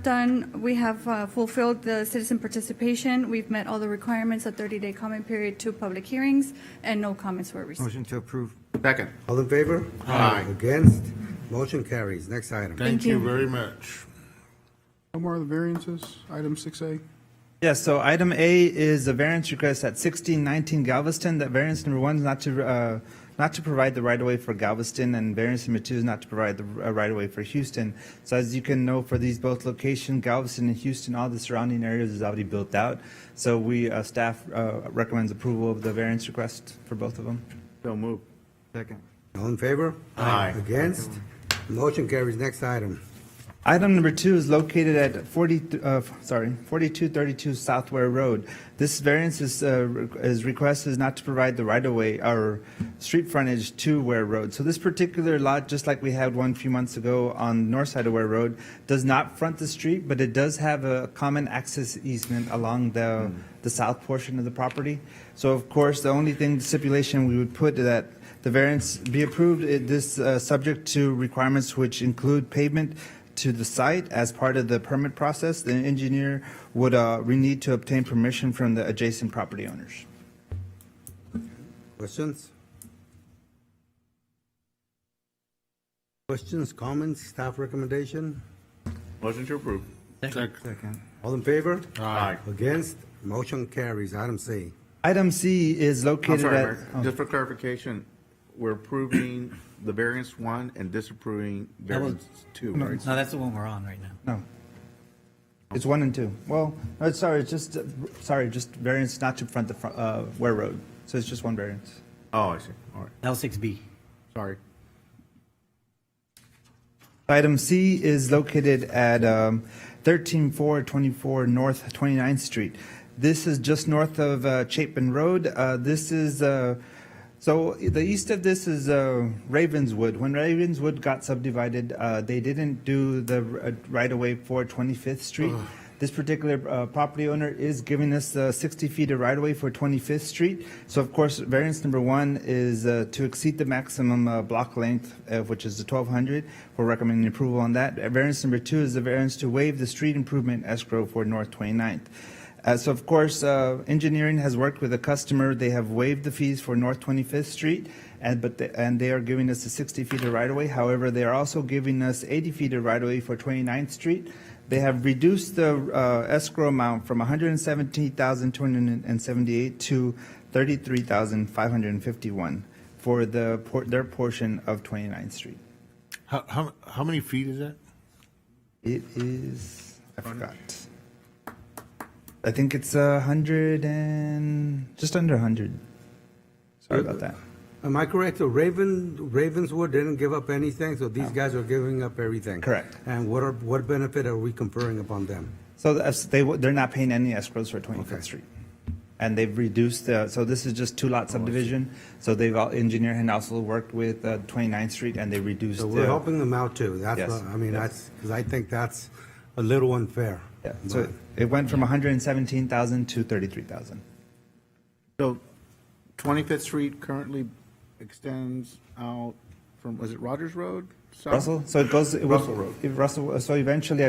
fulfilled the citizen participation. We've met all the requirements, a 30-day comment period, 2 public hearings, and no comments were received. Motion to approve. Second. All in favor? Aye. Against? Motion carries. Next item. Thank you very much. No more of the variances. Item 6A. Yes, so item A is a variance request at 1619 Galveston. That variance number 1 is not to provide the right-of-way for Galveston, and variance number 2 is not to provide the right-of-way for Houston. So as you can know, for these both locations, Galveston and Houston, all the surrounding areas is already built out. So staff recommends approval of the variance request for both of them. So move. Second. All in favor? Aye. Against? Motion carries. Next item. Item number 2 is located at 4232 South Ware Road. This variance is requested not to provide the right-of-way or street frontage to Ware Road. So this particular lot, just like we had one a few months ago on the north side of Ware Road, does not front the street, but it does have a common access easement along the south portion of the property. So of course, the only thing, the stipulation we would put that the variance be approved, subject to requirements which include pavement to the site as part of the permit process. The engineer would need to obtain permission from the adjacent property owners. Questions? Questions, comments, staff recommendation? Motion to approve. Second. All in favor? Aye. Against? Motion carries. Item C. Item C is I'm located sorry, at. Mayor. Just for clarification, we're approving the variance 1 and disapproving variance 2, right? No, that's the one we're on right now. No. It's 1 and 2. Well, no, just variance not to front the Ware Road. So it's just one variance. Oh, I see. All right. L6B. Sorry. Item C is located at 13424 North 29th Street. This is just north of Chapin Road. This is so the east of this is Ravenswood. When Ravenswood got subdivided, they didn't do the right-of-way for 25th Street. This particular property owner is giving us 60 feet of right-of-way for 25th Street. So of course, variance number 1 is to exceed the maximum block length, which is the 1,200. We're recommending approval on that. Variance number 2 is the variance to waive the street improvement escrow for North 29th. So of course, engineering has worked with the customer. They have waived the fees for North 25th Street, and they are giving us the 60 feet of right-of-way. However, they are also giving us 80 feet of right-of-way for 29th Street. They have reduced the escrow amount from $117,278 to $33,551 for their portion of 29th Street. How many feet is that? It is, I forgot. I think it's 100 and just under 100. Sorry about that. Am I correct? So Ravenswood didn't give up anything, so these guys are giving up everything? Correct. And what benefit are we conferring upon them? So they're not paying any escrows for 25th Street. And they've reduced, so this is just two-lot subdivision. So engineer and also worked with 29th Street, and they reduced. So we're helping them out too. That's Yes. what, I mean, that's, because I think that's a little unfair. Yeah, so it went from 117,000 to 33,000. So 25th Street currently extends out from, was it Rogers Road? South? Russell, so it goes. Russell Road. Russell, so eventually,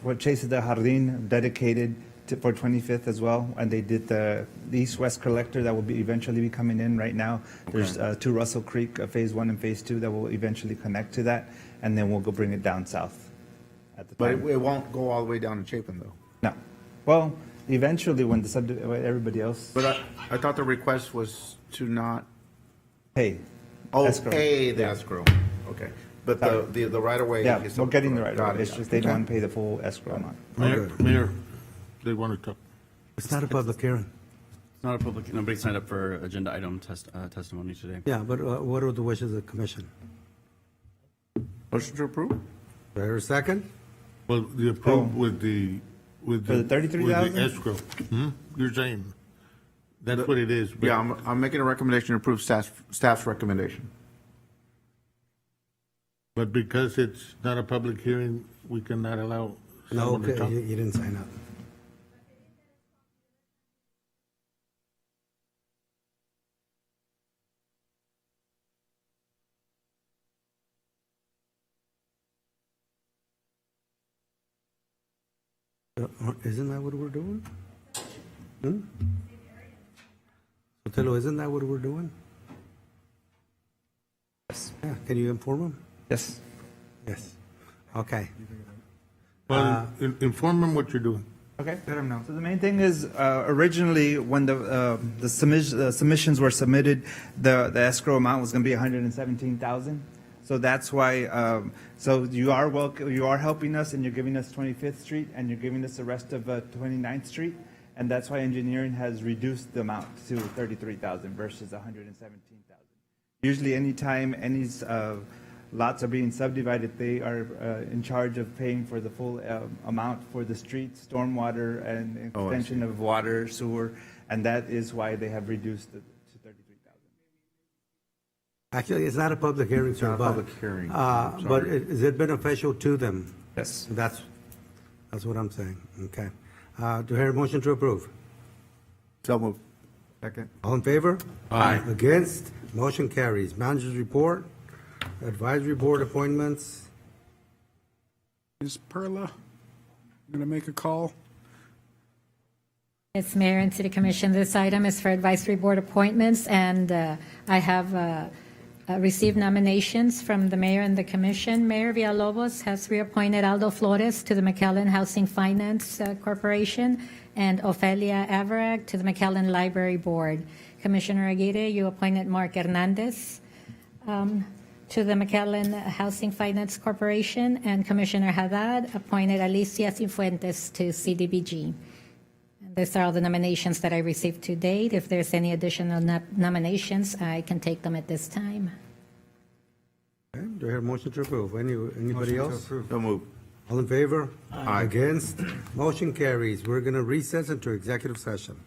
what Chase de Jardín dedicated for 25th as well, and they did the east-west collector that will be eventually be coming in right now. There's two Russell Creek, phase 1 and phase 2, that will eventually connect to that, and then we'll go bring it down south. At the But time. it won't go all the way down to Chapin, though. No. Well, eventually, when everybody else. But I thought the request was to not pay. Oh, escrow. pay the escrow. Okay. But the right of way. Yeah, is we're getting the right got of way. it. It's just they don't want to pay the full escrow amount. Mayor, they want to talk. It's not a public hearing. It's not a public, nobody signed up for agenda item testimony today. Yeah, but what are the wishes of the commission? Motion to approve? There a second? Well, the approve with the For the 33,000? with the escrow. You're saying that's what it is. but- Yeah, I'm making a recommendation to approve staff's recommendation. But because it's not a public hearing, we cannot allow No, someone to okay, talk. you didn't sign up. Isn't that what we're doing? Otelo, isn't that what we're doing? Yes. Yeah, can you inform them? Yes. Yes. Okay. Well, inform them what you're doing. Okay, let them know. So the main thing is, originally, when the submissions were submitted, the escrow amount was going to be 117,000. So that's why, so you are welcome, you are helping us, and you're giving us 25th Street, and you're giving us the rest of 29th Street, and that's why engineering has reduced the amount to 33,000 versus 117,000. Usually, anytime any lots are being subdivided, they are in charge of paying for the full amount for the streets, stormwater, and extension of water, sewer, and that is why they have reduced it to 33,000. Actually, it's not a public hearing, sir. Not a but, public hearing. But is it beneficial to them? Yes. That's what I'm saying. Okay. Do I hear a motion to approve? So moved. Second. All in favor? Aye. Against? Motion carries. Managers report, advisory board appointments. Ms. Perla, you going to make a call? Yes, Mayor and City Commission, this item is for advisory board appointments, and I have received nominations from the mayor and the commission. Mayor Villalobos has reappointed Aldo Flores to the McAllen Housing Finance Corporation and Ofelia Averag to the McAllen Library Board. Commissioner Aguirre, you appointed Mark Hernandez to the McAllen Housing Finance Corporation, and Commissioner Haddad appointed Alicia Cifuentes to CDBG. These are all the nominations that I received to date. If there's any additional nominations, I can take them at this time. Okay. Do I hear a motion to approve? Anybody else? So moved. All in favor? Aye. Against? Motion carries. We're going to recess into executive session.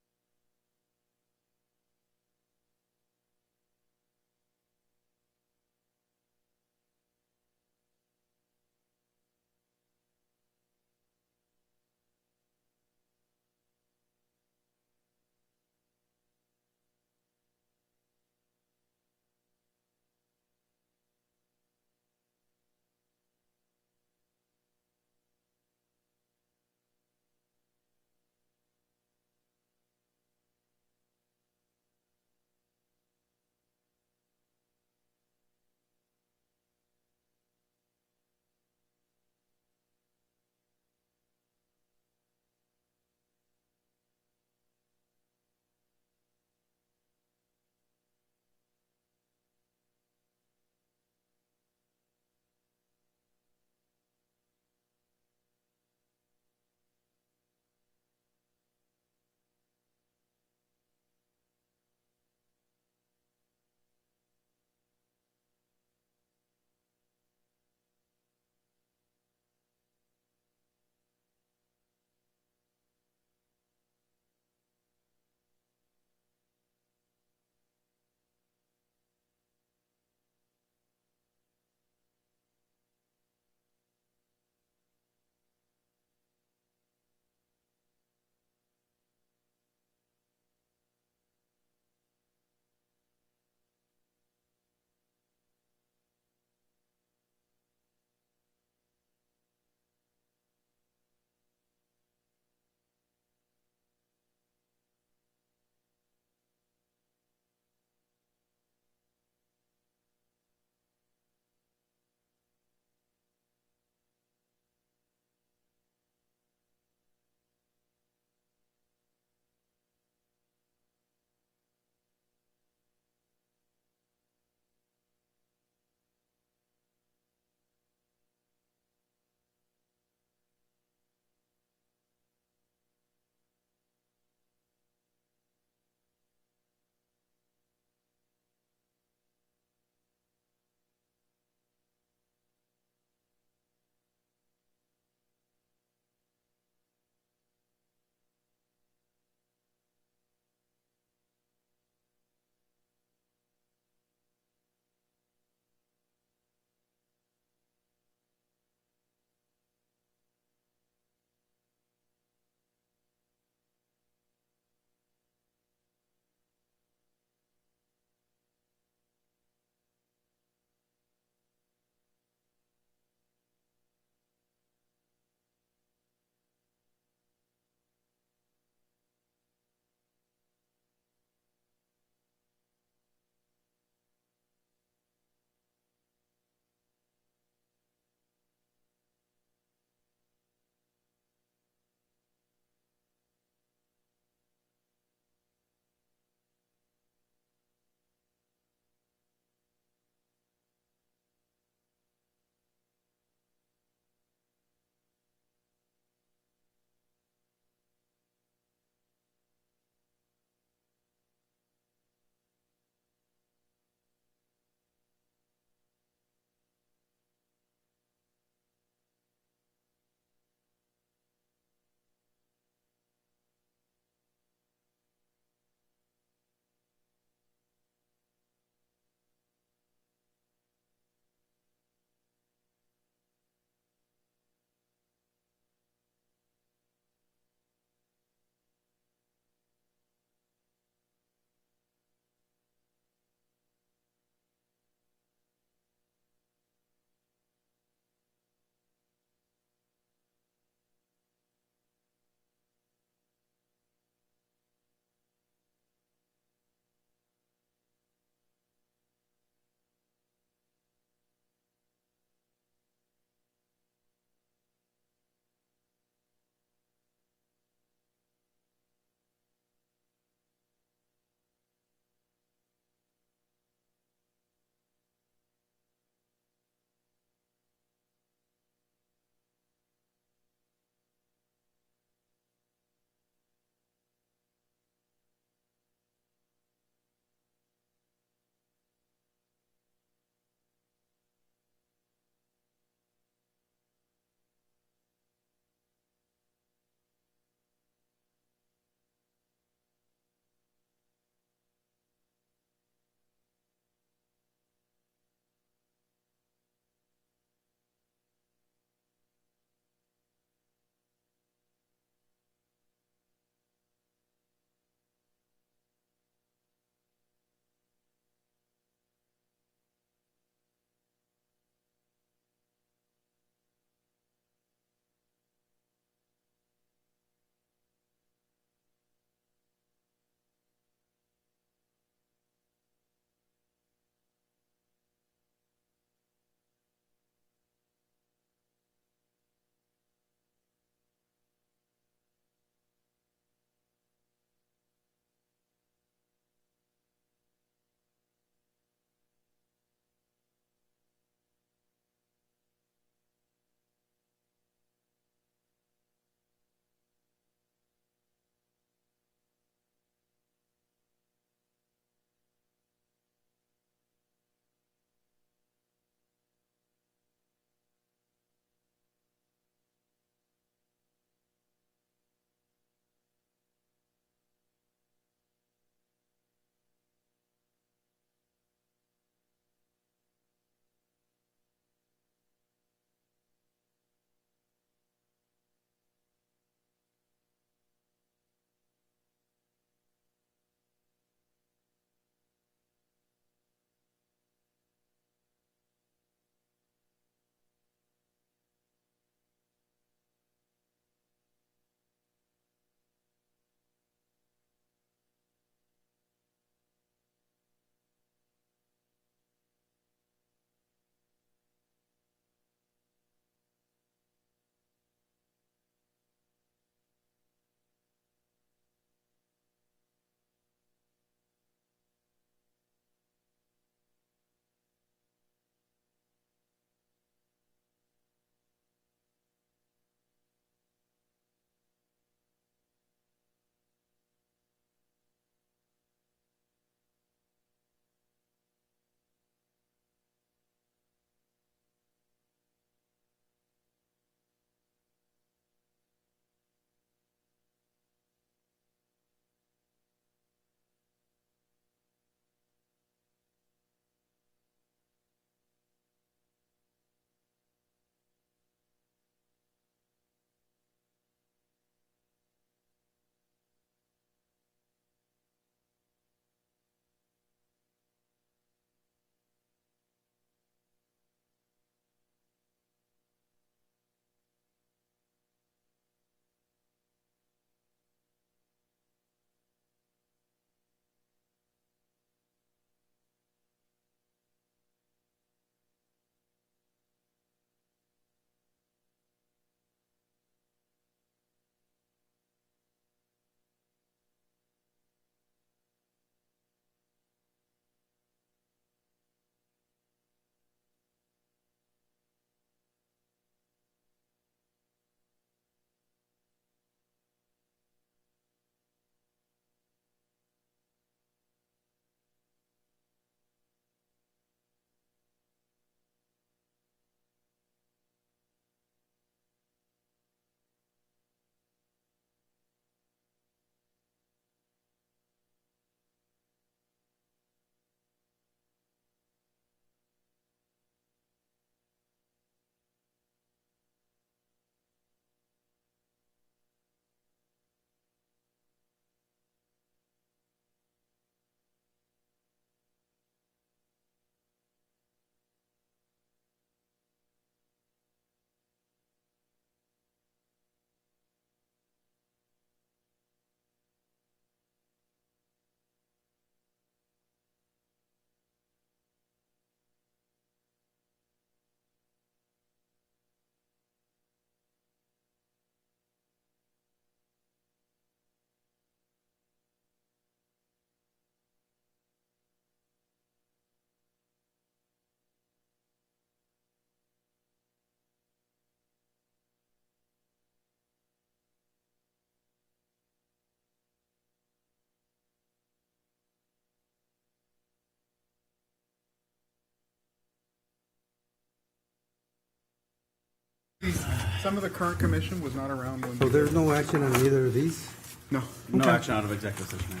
Some of the current commission was not around when. So there's no action on either of these? No. No Okay. action out of executive session.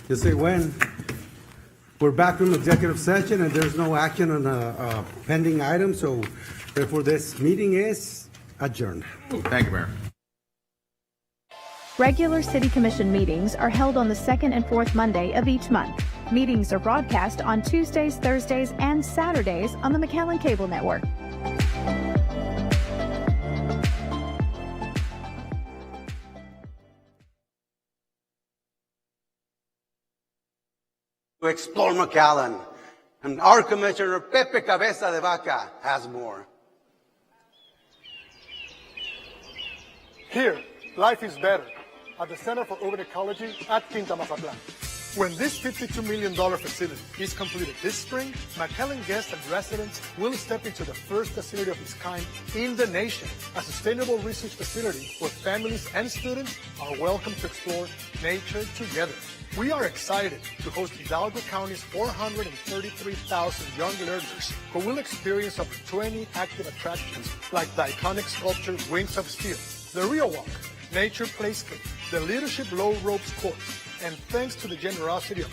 Just say when. We're back from executive session and there's no action on a pending item, so therefore this meeting is adjourned. Thank you, Mayor. Regular City Commission meetings are held on the second and fourth Monday of each month. Meetings are broadcast on Tuesdays, Thursdays, and Saturdays on the McAllen Cable Network. To explore McAllen, and our Commissioner Pepe Cabeza de Vaca has more. Here, life is better at the Center for Urban Ecology at Quinta Mazatlan. When this $52 million facility is completed this spring, McAllen guests and residents will step into the first facility of its kind in the nation, a sustainable research facility where families and students are welcome to explore nature together. We are excited to host Hidalgo County's 433,000 young learners who will experience over 20 active attractions like the iconic sculpture Wings of Steel, the Rio Walk, Nature Playscape, the Leadership Low Ropes Course, and thanks to the generosity of